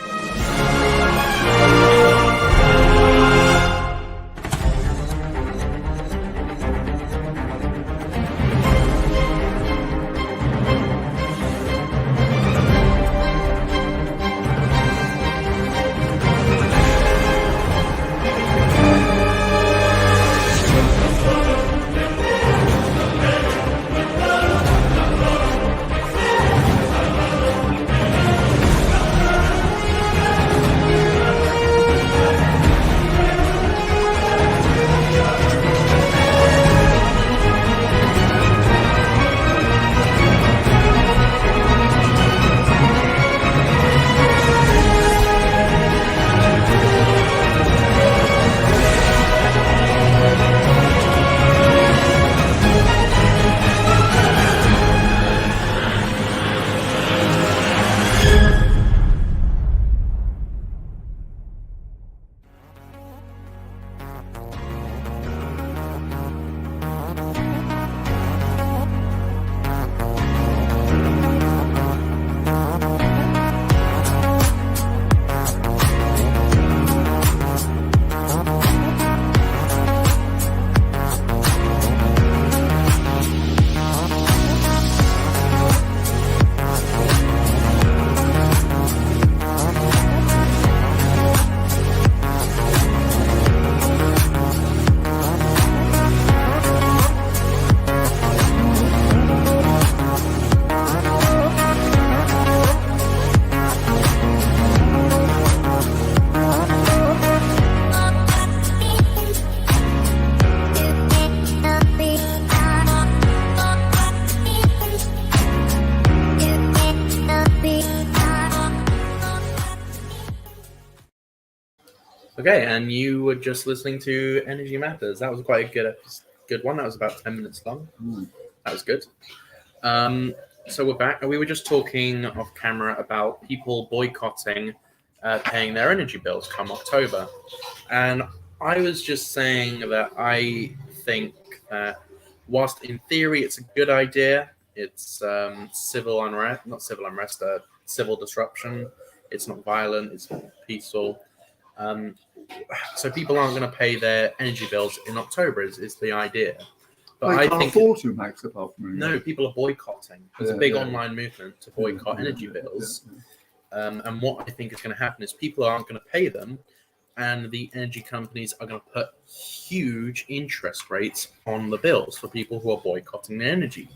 Okay, and you were just listening to Energy Matters. That was quite a good one. That was about 10 minutes long. That was good. So we're back. We were just talking off camera about people boycotting paying their energy bills come October. And I was just saying that I think that whilst in theory it's a good idea, it's civil disruption. It's not violent, it's peaceful. So people aren't going to pay their energy bills in October is the idea. But they I can't think afford to, Max, apart from no, people are boycotting. There's a big online movement to boycott energy bills. And what I think is going to happen is people aren't going to pay them, and the energy companies are going to put huge interest rates on the bills for people who are boycotting their energy,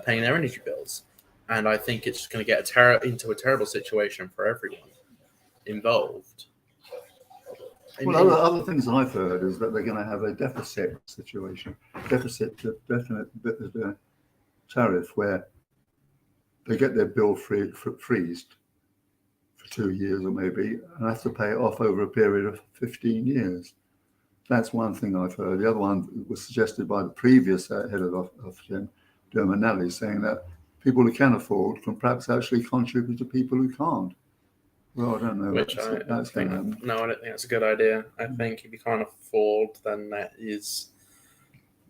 paying their energy bills. And I think it's just going to get into a terrible situation for everyone involved. Well, other things I've heard is that they're going to have a deficit situation, deficit tariff, where they get their bill freezed for 2 years or maybe, and have to pay it off over a period of 15 years. That's one thing I've heard. The other one was suggested by the previous head of Ofgem, Dermot Nally, saying that people who can afford can perhaps actually contribute to people who can't. Well, I don't know. Which I don't think that's a good idea. I think if you can't afford, then that is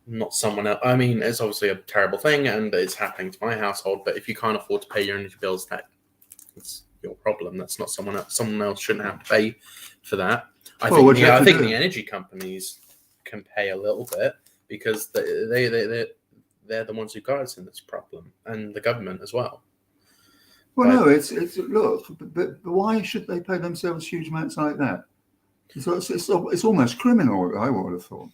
not someone else. I mean, it's obviously a terrible thing, and it's happening to my household. But if you can't afford to pay your energy bills, that's your problem. That's not someone else. Someone else shouldn't have to pay for that. I think the energy companies can pay a little bit because they're the ones who got us in this problem, and the government as well. Well, no, it's look, but why should they pay themselves huge amounts like that? It's almost criminal, I would have thought.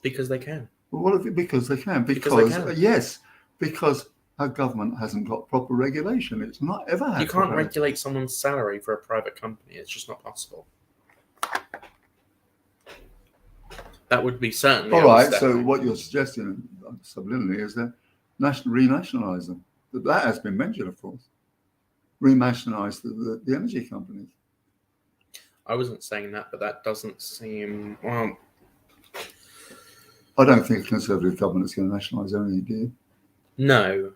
Because they can. Well, because they can. Because yes, because our government hasn't got proper regulation. It's not ever had. You can't regulate someone's salary for a private company. It's just not possible. That would be certainly. All right. So what you're suggesting subliminally is that renationalise them. That has been mentioned, of course. Renationalise the energy companies. I wasn't saying that, but that doesn't seem well. I don't think a Conservative government is going to nationalise energy, do you? No,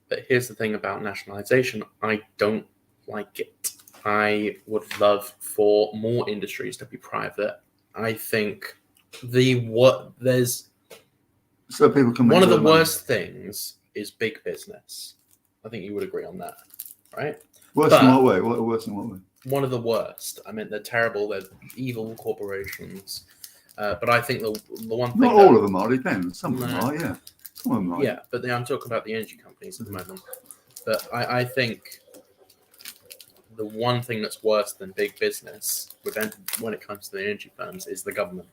but here's the thing about nationalisation. I don't like it. I would love for more industries to be private. I think there's so people can. One of the worst things is big business. I think you would agree on that, right? Worse in what way? Worse in what way? One of the worst. I mean, they're terrible. They're evil corporations. But I think the one thing. Not all of them are. Depends. Some of them are. Yeah. Some of them are. Yeah, but I'm talking about the energy companies at the moment. But I think the one thing that's worse than big business when it comes to the energy firms is the government.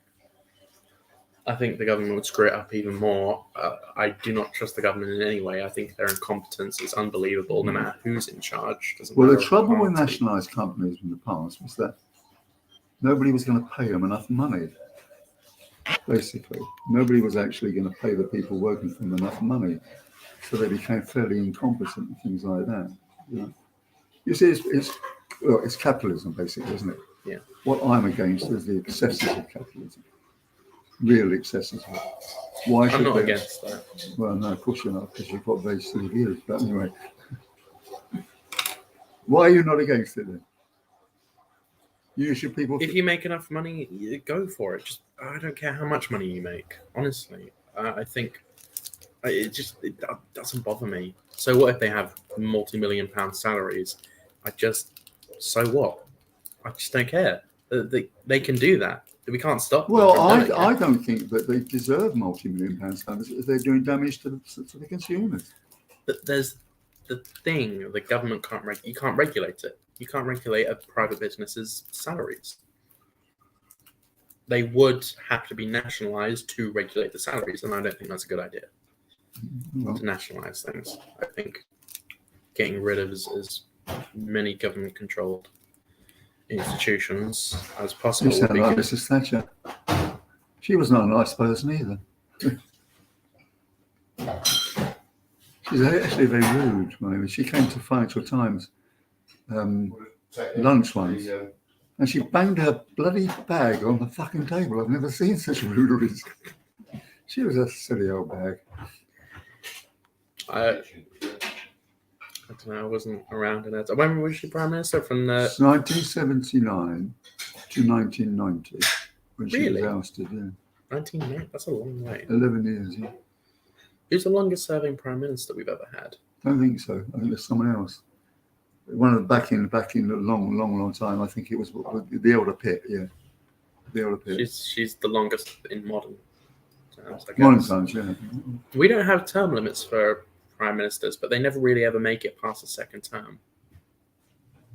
I think the government would screw it up even more. I do not trust the government in any way. I think their incompetence is unbelievable, no matter who's in charge. Well, the trouble with nationalised companies in the past was that nobody was going to pay them enough money. Basically, nobody was actually going to pay the people working for them enough money, so they became fairly incompetent and things like that. You see, it's capitalism, basically, isn't it? Yeah. What I'm against is the excesses of capitalism. Real excesses. Why should I'm not they? against that. Well, no, of course you're not, because you've got very silly views. But anyway, why are you not against it then? If you make enough money, you go for it. Just I don't care how much money you make. Honestly, I think it doesn't bother me. So what if they have multi-million-pound salaries? So what? I just don't care. They can do that. We can't stop them. Well, I don't think that they deserve multi-million-pound salaries if they're doing damage to the consumers. But there's the thing: the government can't you can't regulate it. You can't regulate a private business's salaries. They would have to be nationalised to regulate the salaries, and I don't think that's a good idea to nationalise things. I think getting rid of as many government-controlled institutions as possible. You sound like Mrs. Thatcher. She was not a nice person either. She's actually very rude. She came to Financial Times lunch once, And she banged her bloody bag on the fucking table. I've never seen such ruderies. She was a silly old bag. I don't know. I wasn't around in that. When was she Prime Minister? From the 1979 to 1990, when she Really? was ousted. Yeah, 1990. That's a long way. 11 years. Yeah. Who's the longest-serving Prime Minister we've ever had? Don't think so. I think there's someone else. One of the back in a long time. I think it was the elder Pitt. Yeah, the elder Pitt. She's the longest in modern times. I guess. Modern times, yeah. We don't have term limits for prime ministers, but they never really ever make it past the second term.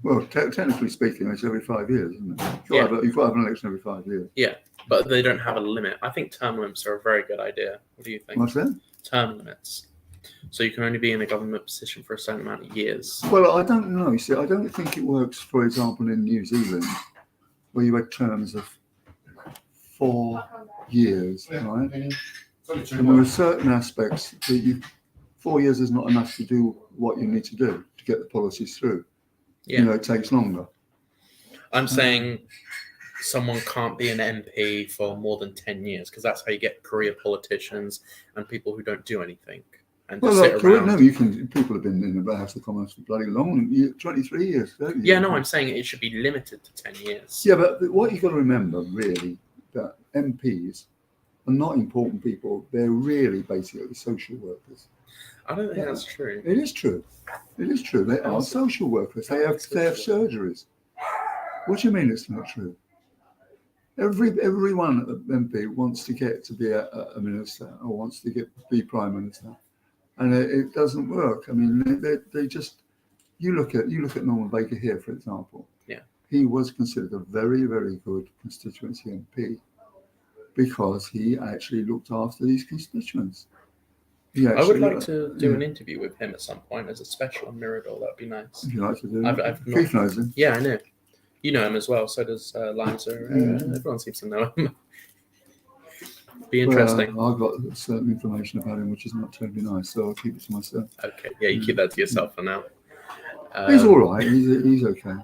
Well, technically speaking, it's every 5 years, isn't it? Yeah. You've got to have an election every 5 years. Yeah, but they don't have a limit. I think term limits are a very good idea. What do you think? What's that? Term limits. So you can only be in a government position for a certain amount of years. Well, I don't know. You see, I don't think it works, for example, in New Zealand, where you had terms of 4 years, right? And there are certain aspects that 4 years is not enough to do what you need to do to get the policies through. Yeah. You know, it takes longer. I'm saying someone can't be an MP for more than 10 years because that's how you get career politicians and people who don't do anything and just sit around. No, you can. People have been in the House of Commons for bloody long, 23 years. 30 years. Yeah, no, I'm saying it should be limited to 10 years. Yeah, but what you've got to remember, really, that MPs are not important people. They're really basically social workers. I don't think that's true. It is true. It is true. They are social workers. They have surgeries. What do you mean it's not true? Everyone at the MP wants to get to be a minister or wants to be prime minister, and it doesn't work. I mean, they just. You look at Norman Baker here, for example. Yeah. He was considered a very, very good constituency MP because he actually looked after these constituents. I would like to do an interview with him at some point as a special on Mirador. That'd be nice. If you like to do I've not, Keith knows him. Yeah, I know. You know him as well. So does Liza. Everyone seems to know him. Be interesting. Well, I've got certain information about him which is not terribly nice, so I'll keep it to myself. Okay. Yeah, you keep that to yourself for now. He's all right. He's okay.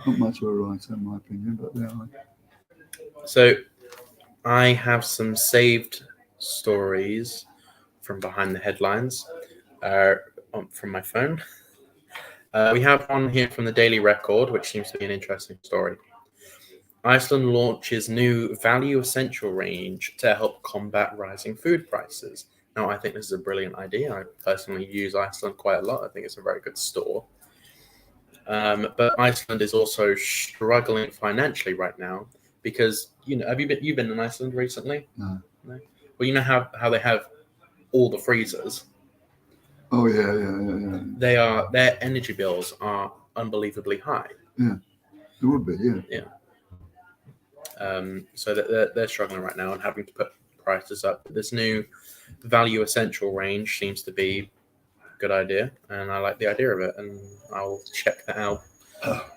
Not much of a writer, in my opinion, but they're all right. So, I have some saved stories from behind the headlines from my phone. We have one here from the Daily Record, which seems to be an interesting story. Iceland launches new value essential range to help combat rising food prices. Now, I think this is a brilliant idea. I personally use Iceland quite a lot. I think it's a very good store. But Iceland is also struggling financially right now because, you know, you've been in Iceland recently? No. Well, you know how they have all the freezers. Oh yeah. Their energy bills are unbelievably high. Yeah, it would be. Yeah. So they're struggling right now and having to put prices up. This new value essential range seems to be a good idea, and I like the idea of it. And I'll check that out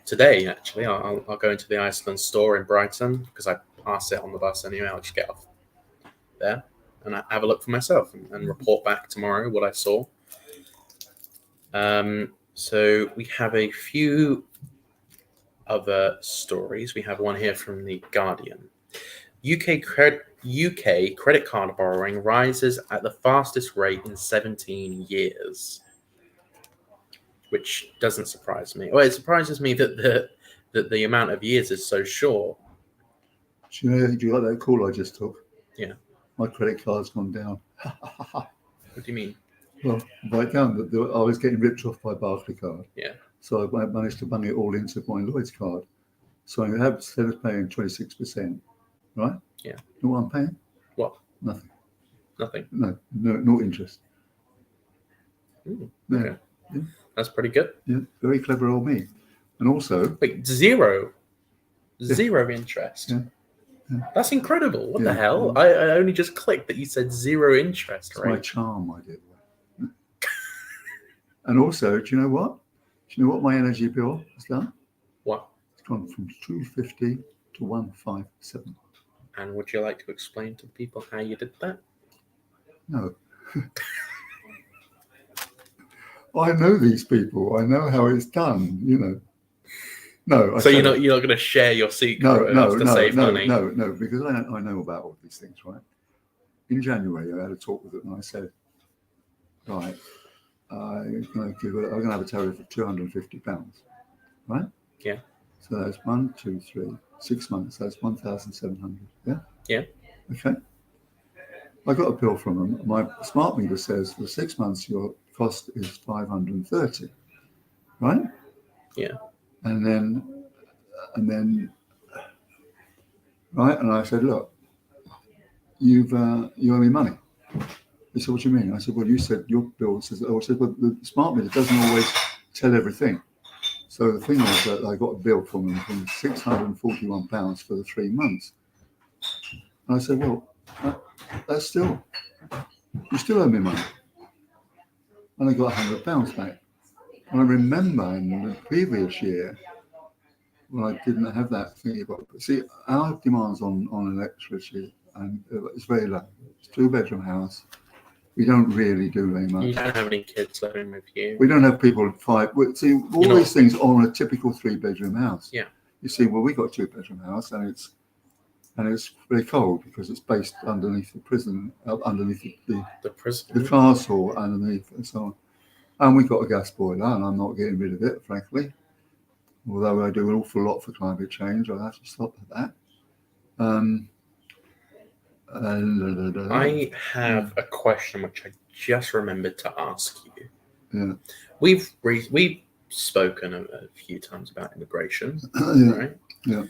today. Actually, I'll go into the Iceland store in Brighton because I pass it on the bus anyway. I'll just get off there and I have a look for myself and report back tomorrow what I saw. So we have a few other stories. We have one here from The Guardian. UK credit card borrowing rises at the fastest rate in 17 years, which doesn't surprise me. Well, it surprises me that the amount of years is so short. Do you like that call I just took? Yeah. My credit card's gone down. What do you mean? Well, right down. I was getting ripped off by Barclaycard. Yeah. So I managed to bung it all into my Lloyd's card. So instead of paying 26%, right? Yeah. You know what I'm paying? What? Nothing. Nothing. No interest. Ooh, Yeah. okay. Yeah. That's pretty good. Yeah, very clever old me. And also... Wait, zero Yeah. interest? Yeah. That's incredible. What Yeah. the hell? I only just clicked that you said zero interest, It's right? my charm, my dear boy. And also, do you know what? Do you know what my energy bill has done? What? It's gone from 250 to 157. And would you like to explain to people how you did that? No. I know these people. I know how it's done, you know. No. So you're not going to share your secret to save money? No, because I know about all these things, right? In January, I had a talk with them, and I said, right, I'm going to have a tariff of £250, right? Yeah. So that's 1, 2, 3, 6 months. That's 1,700. Yeah. Yeah. Okay. I got a bill from them. My smart meter says for 6 months your cost is 530, right? Yeah. And then, right? And I said, look, you owe me money. He said, what do you mean? I said, well, you said your bill says, I said, well, the smart meter doesn't always tell everything. So the thing was that I got a bill from them from £641 for the 3 months. And I said, well, that's still, you still owe me money. And I got £100 back. And I remember in the previous year, when I didn't have that thing, but see, our demands on electricity, and it's very low. It's a 2-bedroom house. We don't really do very much. You don't have any kids living with you. We don't have people at 5. See, all these things on a typical 3-bedroom house. Yeah. You see, well, we got a 2-bedroom house, and it's very cold because it's based underneath the prison, underneath the prison, the castle underneath, and so on. And we've got a gas boiler, and I'm not getting rid of it, frankly. Although I do an awful lot for climate change, I have to stop at that. I have a question which I just remembered to ask you. Yeah. We've spoken a few times about immigration, Yeah. right? Yeah.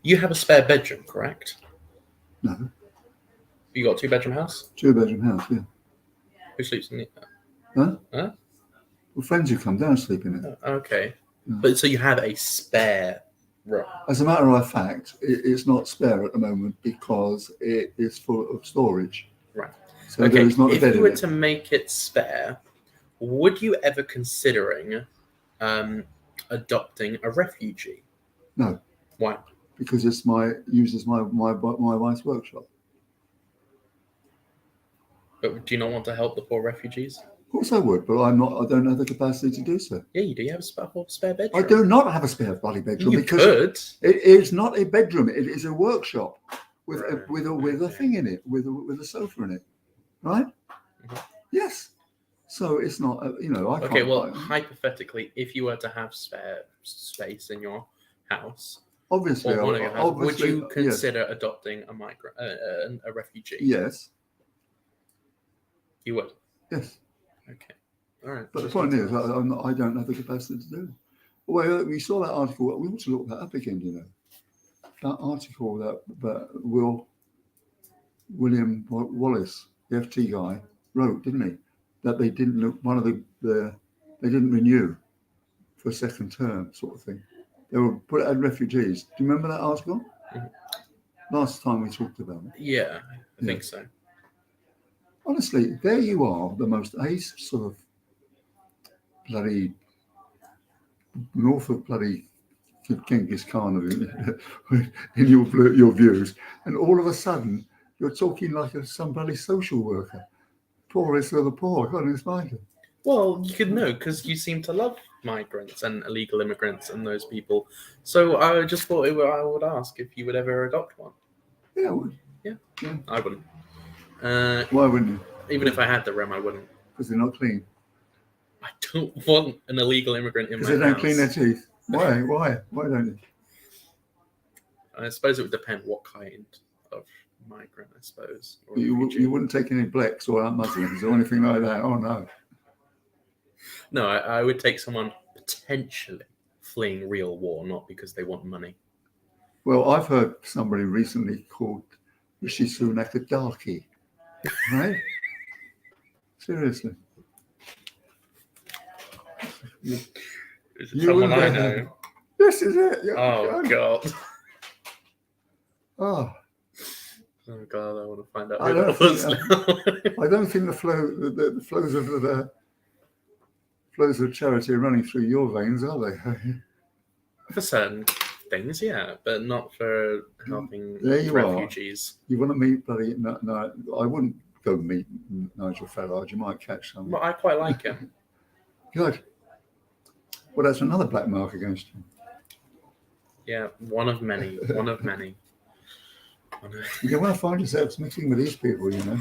You have a spare bedroom, correct? No. You got a 2-bedroom house? 2-bedroom house, yeah. Who sleeps in it? Huh? Huh? Well, friends who come down sleep in it. Okay. But so you have a spare room? As a matter of fact, it's not spare at the moment because it is full of storage. Right. So there is not a if bed you in were it. to make it spare, would you ever considering adopting a refugee? No. Why? Because it's uses my wife's workshop. But do you not want to help the poor refugees? Of course I would, but I don't have the capacity to do so. Yeah, you do. You have a spare bedroom. I do not have a spare bloody bedroom You because could. it is not a bedroom. It is a workshop with a thing in it, with a sofa in it, right? Mm-hmm. Yes. So it's not, I Okay, can't. well, hypothetically, if you were to have spare space in your house, Obviously, or one of your house, would obviously, you yes. consider adopting a migrant, a refugee? Yes. You would. Yes. Okay. All right. But the point is, I don't have the capacity to do it. Well, we saw that article. We ought to look that up again, That article that William Wallace, the FT guy, wrote, didn't he? That they didn't look, they didn't renew for a second term, sort of thing. They were put out refugees. Do you remember that article? Mm-hmm. Last time we talked about it. Yeah, I think so. Honestly, there you are, the most sort of bloody north of bloody Genghis Khan in your views, and all of a sudden you're talking like some bloody social worker, poorest of the poor. God, it's Michael. Well, you could know because you seem to love migrants and illegal immigrants and those people. So I just thought I would ask if you would ever adopt one. Yeah, I would. Yeah. I wouldn't. Why wouldn't you? Even if I had the room, I wouldn't. Because they're not clean. I don't want an illegal immigrant in my house. Because they don't clean their teeth. Why? Why don't you? I suppose it would depend what kind of migrant, I suppose. Or You wouldn't take any blacks or Muslims or anything like that. Oh, no. No, I would take someone potentially fleeing real war, not because they want money. Well, I've heard somebody recently called Rishi Sunak a darkie. Right? Seriously. Is it someone I know? This is it. Oh, God. Oh. Oh, God, I want to find out I who don't that was think, now. I don't think the flows of charity are running through your veins, are they? For certain things, yeah, but not for helping There you refugees. Are. You want to meet bloody... No, I wouldn't go meet Nigel Farage. You might catch some. But I quite like him. Good. Well, that's another black mark against you. Yeah, one of many. One of many. You want to find yourself mixing with these people, you know.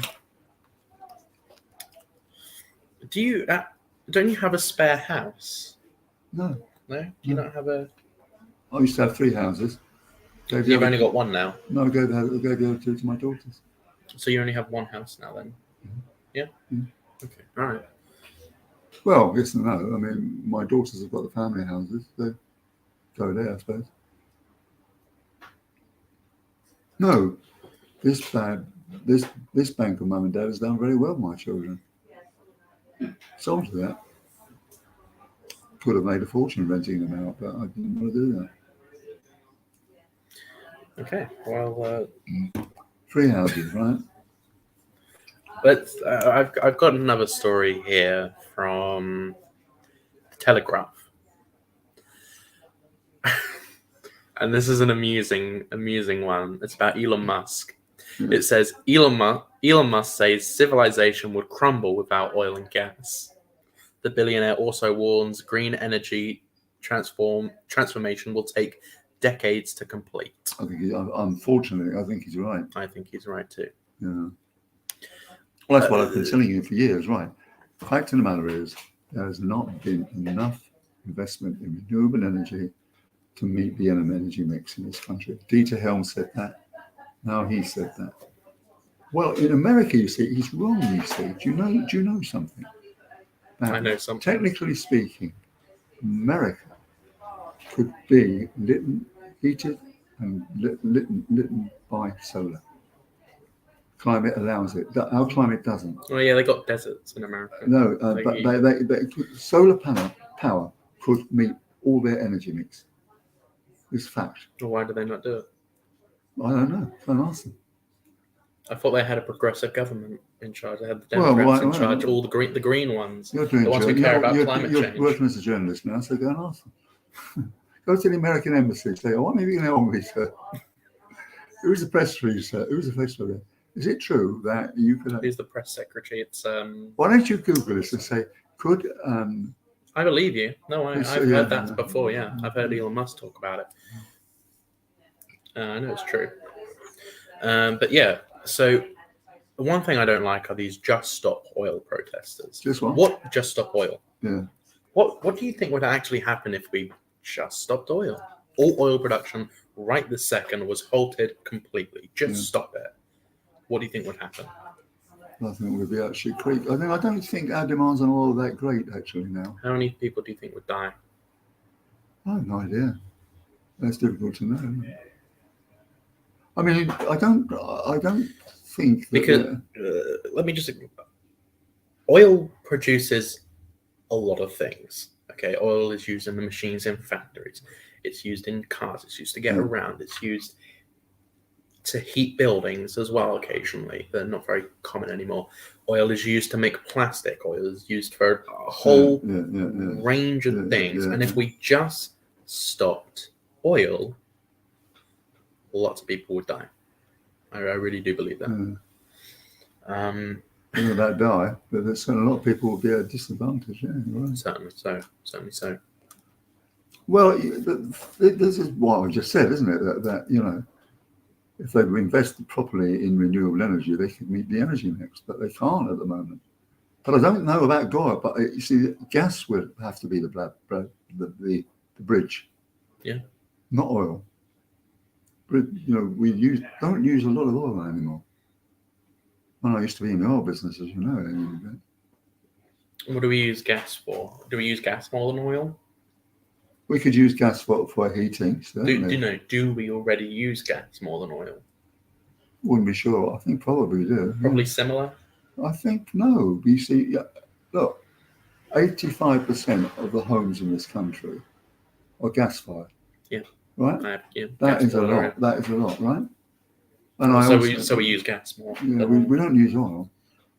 Do you? Don't you have a spare house? No. No. Do you not have a? I used to have 3 houses. You've only got one now. No, I gave the other 2 to my daughters. So you only have one house now, then? Yeah. Okay. All right. Well, yes and no. I mean, my daughters have got the family houses. They go there, I suppose. No, this bank of mum and dad has done very well, my children. Sold to that. Could have made a fortune renting them out, but I didn't want to do that. Okay. Well. 3 houses, right? But I've got another story here from the Telegraph. And this is an amusing one. It's about Elon Musk. It says Elon Musk says civilization would crumble without oil and gas. The billionaire also warns green energy transformation will take decades to complete. I think unfortunately, I think he's right. I think he's right too. Yeah. Well, that's what I've been telling you for years, right? The fact of the matter is, there has not been enough investment in renewable energy to meet the energy mix in this country. Dieter Helm said that. Now he said that. Well, in America, you see, he's wrong. You see, do you know something? I know something. Technically speaking, America could be heated and lit by solar. Climate allows it. Our climate doesn't. Oh yeah, they got deserts in America. No, but solar power could meet all their energy mix. It's fact. Well, why do they not do it? I don't know. Don't ask them. I thought they had a progressive government in charge. They had the Democrats in charge, all the green ones, the ones who care about climate change. You're working as a journalist now, so go and ask them. Go to the American embassy. Say, "Oh, maybe you can help me, sir." Who's the press release, sir? Who's the press release? Is it true that you could? Who's the press secretary? It's. Why don't you Google this and say, could? I believe you. No, I've heard that before. Yeah, I've heard Elon Musk talk about it. I know it's true. But yeah, so the one thing I don't like are these Just Stop Oil protesters. Just what? What Just Stop Oil? Yeah. What do you think would actually happen if we just stopped oil? All oil production right this second was halted completely. Just stop it. What do you think would happen? I think we'd be actually creek. I don't think our demands on oil are that great actually now. How many people do you think would die? I have no idea. That's difficult to know. I mean, I don't think that because let me just. Oil produces a lot of things. Okay, oil is used in the machines in factories. It's used in cars. It's used to get around. It's used to heat buildings as well occasionally. They're not very common anymore. Oil is used to make plastic. Oil is used for a whole range of things. And if we just stopped oil, lots of people would die. I really do believe that. About die, but there's a lot of people will be at a disadvantage. Yeah, right. Certainly so. Well, this is what I just said, isn't it? That you know, if they were invested properly in renewable energy, they could meet the energy mix, but they can't at the moment. But I don't know about Goa. But you see, gas would have to be the bridge. Yeah. Not oil. You know, we don't use a lot of oil anymore. Well, I used to be in the oil business, as you know. What do we use gas for? Do we use gas more than oil? We could use gas for heating. Do we already use gas more than oil? Wouldn't be sure. I think probably do. Probably similar? I think no. You see, look, 85% of the homes in this country are gas-fired. Yeah. Right? That is a lot. Area. That is a lot, right? And so we use gas more. Yeah, we don't use oil.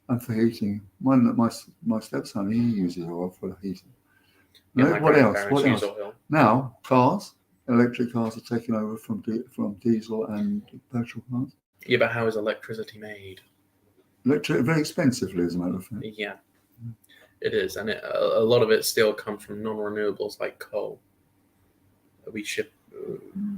And for heating, my stepson, he uses oil for heating. Yeah, what else? Oil. Now, electric cars are taking over from diesel and petrol cars. Yeah, but how is electricity made? Very expensively, as a matter of fact. Yeah, it is. And a lot of it still comes from non-renewables like coal. We ship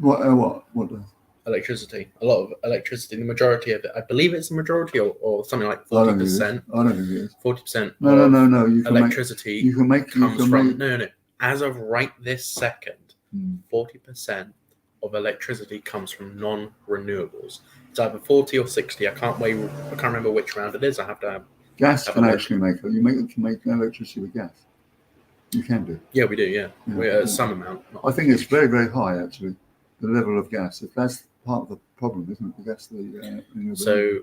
What does? Electricity. A lot of electricity. The majority of it, I believe it's a majority, or something like I don't think it is. 40%. I don't think it is. 40%. No. You can electricity you can make. comes from no. As of right this second, 40% of electricity comes from non-renewables. It's either 40 or 60. I can't remember which round it is. I have to have. Gas can actually make it. You can make electricity with gas. You can do. Yeah, we do. Yeah, we're some amount. I think it's very, very high actually. The level of gas. If that's part of the problem, isn't it? The gas. So,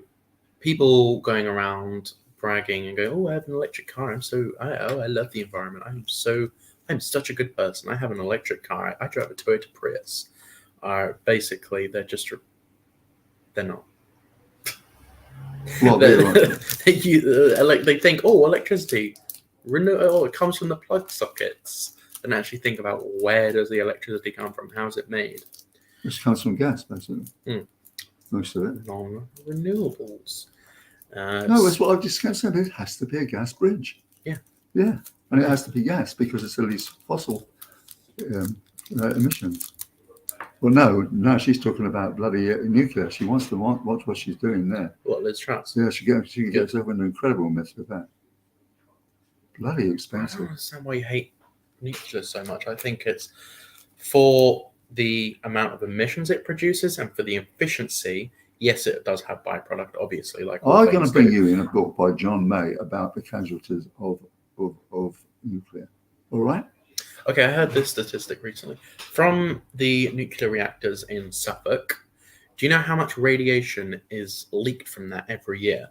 people going around bragging and going, "Oh, I have an electric car. I love the environment. I'm such a good person. I have an electric car. I drive a Toyota Prius." Basically, they're not. Well, they think, oh, electricity, it comes from the plug sockets, and actually think about where does the electricity come from? How's it made? It comes from gas, basically. Most of it. Non-renewables. No, that's what I've just said. It has to be a gas bridge. Yeah. Yeah, and it has to be gas because it's the least fossil emissions. Well, no, she's talking about bloody nuclear. She wants to watch what she's doing there. What, Liz Truss? Yeah, she gets herself into an incredible mess with that. Bloody expensive. I don't understand why you hate nuclear so much. I think it's for the amount of emissions it produces and for the efficiency. Yes, it does have byproduct, obviously. Like I'm going to bring you in a book by John May about the casualties of nuclear. All right. Okay, I heard this statistic recently. From the nuclear reactors in Suffolk, do you know how much radiation is leaked from that every year?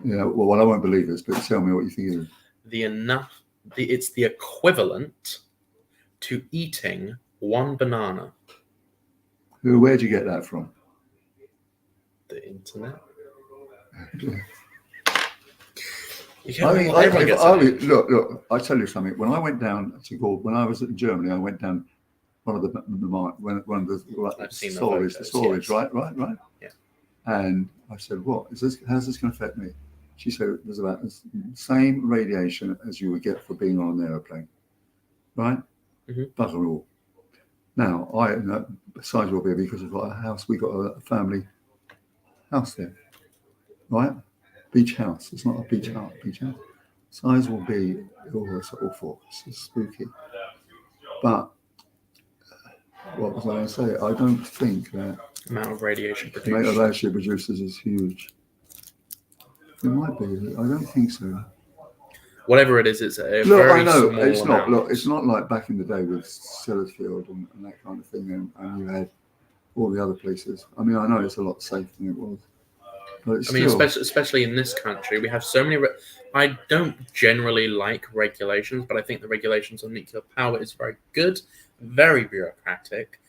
Yeah, well, I won't believe this, but tell me what you think it is. It's the equivalent to eating one banana. Where'd you get that from? The internet. Look, I tell you something. When I went down to Gordon, when I was in Germany, I went down one of the storage, right. Yeah. And I said, how's this going to affect me? She said, there's about the same radiation as you would get for being on an aeroplane, right? Bugger all. Now, besides will be because we've got a house, we've got a family house there, right? Beach house. It's not a beach house. Size will be it's awful. It's spooky. But what was I going to say? I don't think that amount of radiation produces is huge. It might be. I don't think so. Whatever it is, it's a very small it's amount. not. Look, it's not like back in the day with Sellersfield and that kind of thing, and you had all the other places. I mean, I know it's a lot safer than it was. I mean, especially in this country, we have so many. I don't generally like regulations, but I think the regulations on nuclear power is very good, very bureaucratic,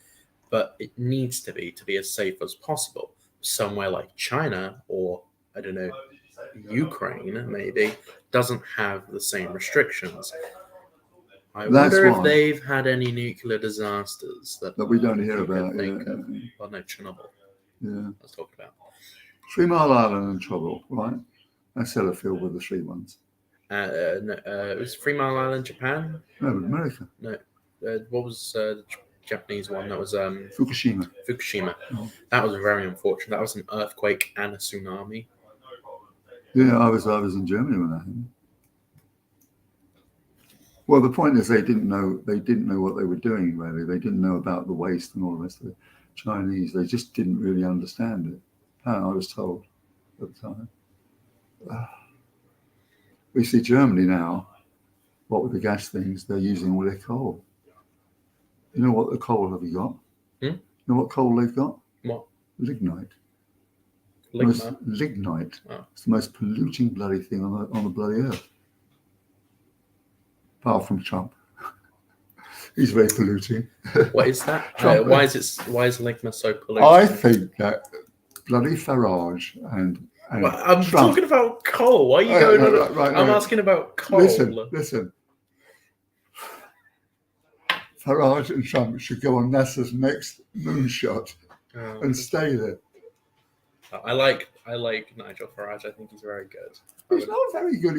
but it needs to be as safe as possible. Somewhere like China or, I don't know, Ukraine maybe, doesn't have the same restrtions. I wonder if they've had any nuclear disasters that we don't hear about. Well, no, Chernobyl. Yeah. Let's talk about 3 Mile Island and Trouble, right? And Sellafield were the 3 ones. It was 3 Mile Island, Japan? No, America. No. What was the Japanese one? That was Fukushima. Oh. That was very unfortunate. That was an earthquake and a tsunami. Yeah, I was in Germany when that happened. Well, the point is they didn't know what they were doing, really. They didn't know about the waste and all the rest of it. Chinese, they just didn't really understand it. I was told at the time. We see Germany now, what with the gas things, they're using all their coal. You know what the coal have you got? You know what coal they've got? What? Lignite. Lignite. Oh. It's the most polluting bloody thing on the bloody earth. Apart from Trump. He's very polluting. What is that? Why is lignite so polluting? I think that bloody Farage and I'm Trump. talking about coal. Why are you going on? Right, I'm asking about coal. Listen. Farage and Trump should go on NASA's next moonshot and stay there. I like Nigel Farage. I think he's very good. He's not very good.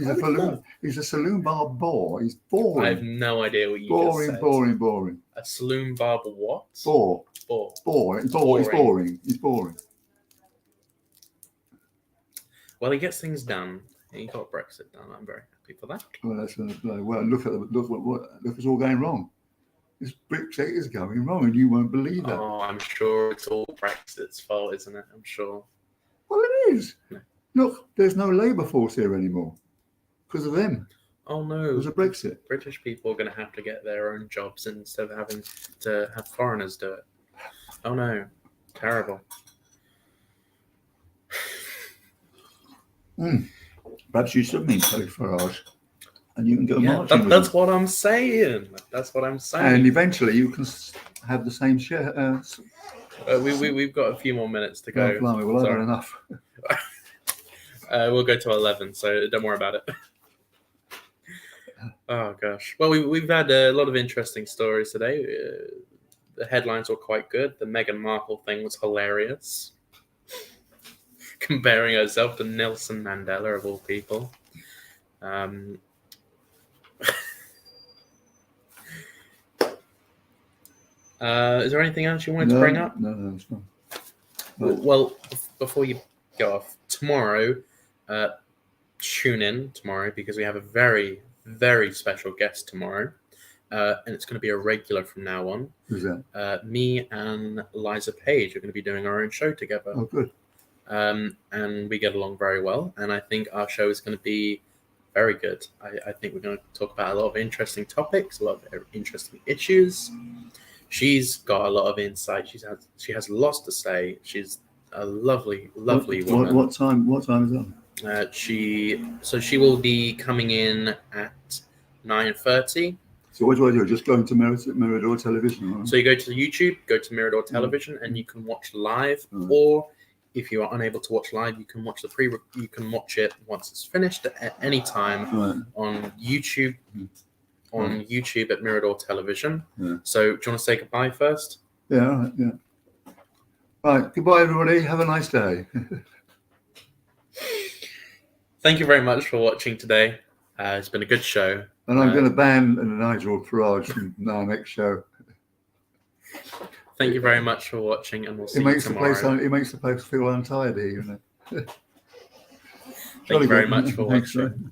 He's a saloon bar bore. He's boring. I have no idea what you just said. Boring. A saloon bar what? Bore. Bore. He's boring. He's boring. Well, he gets things done. He got Brexit done. I'm very happy for that. Well, that's well. Look it's all going wrong. This Brexit is going wrong, and you won't believe that. Oh, I'm sure it's all Brexit's fault, isn't it? I'm sure. Well, it is. No. Look, there's no labour force here anymore because of them. Oh no! Because of Brexit. British people are going to have to get their own jobs instead of having to have foreigners do it. Oh no! Terrible. Perhaps you should meet Tony Farage, and you can go Yeah, marching. that's what I'm saying. That's what I'm saying. And eventually, you can have the same share. We've got a few more minutes to go. Oh, blimey, well, I've had enough. We'll go to 11, so don't worry about it. Oh gosh. Well, we've had a lot of interesting stories today. The headlines were quite good. The Meghan Markle thing was hilarious. Comparing herself to Nelson Mandela of all people. Is there anything else you wanted to bring up? No, it's not. Well, before you go off, tomorrow, tune in tomorrow because we have a very, very special guest tomorrow. And it's going to be a regular from now on. Who's that? Me and Liza Page are going to be doing our own show together. Oh, good. And we get along very well. And I think our show is going to be very good. I think we're going to talk about a lot of interesting topics, a lot of interesting issues. She's got a lot of insight. She has lots to say. She's a lovely woman. What time is that? She will be coming in at 9:30. So what do I do? Just go into Mirador Television? Right? So you go to YouTube, go to Mirador Television, and you can watch live. Or if you are unable to watch live, you can watch you can watch it once it's finished at any time on YouTube. On YouTube at Mirador Television. Yeah. So do you want to say goodbye first? Yeah, all right, yeah. Right, goodbye everybody. Have a nice day. Thank you very much for watching today. It's been a good show. And I'm going to ban Nigel Farage from our next show. Thank you very much for watching, and we'll see you tomorrow. It makes the place feel untidy, you know. Thank you very much for Thanks, watching.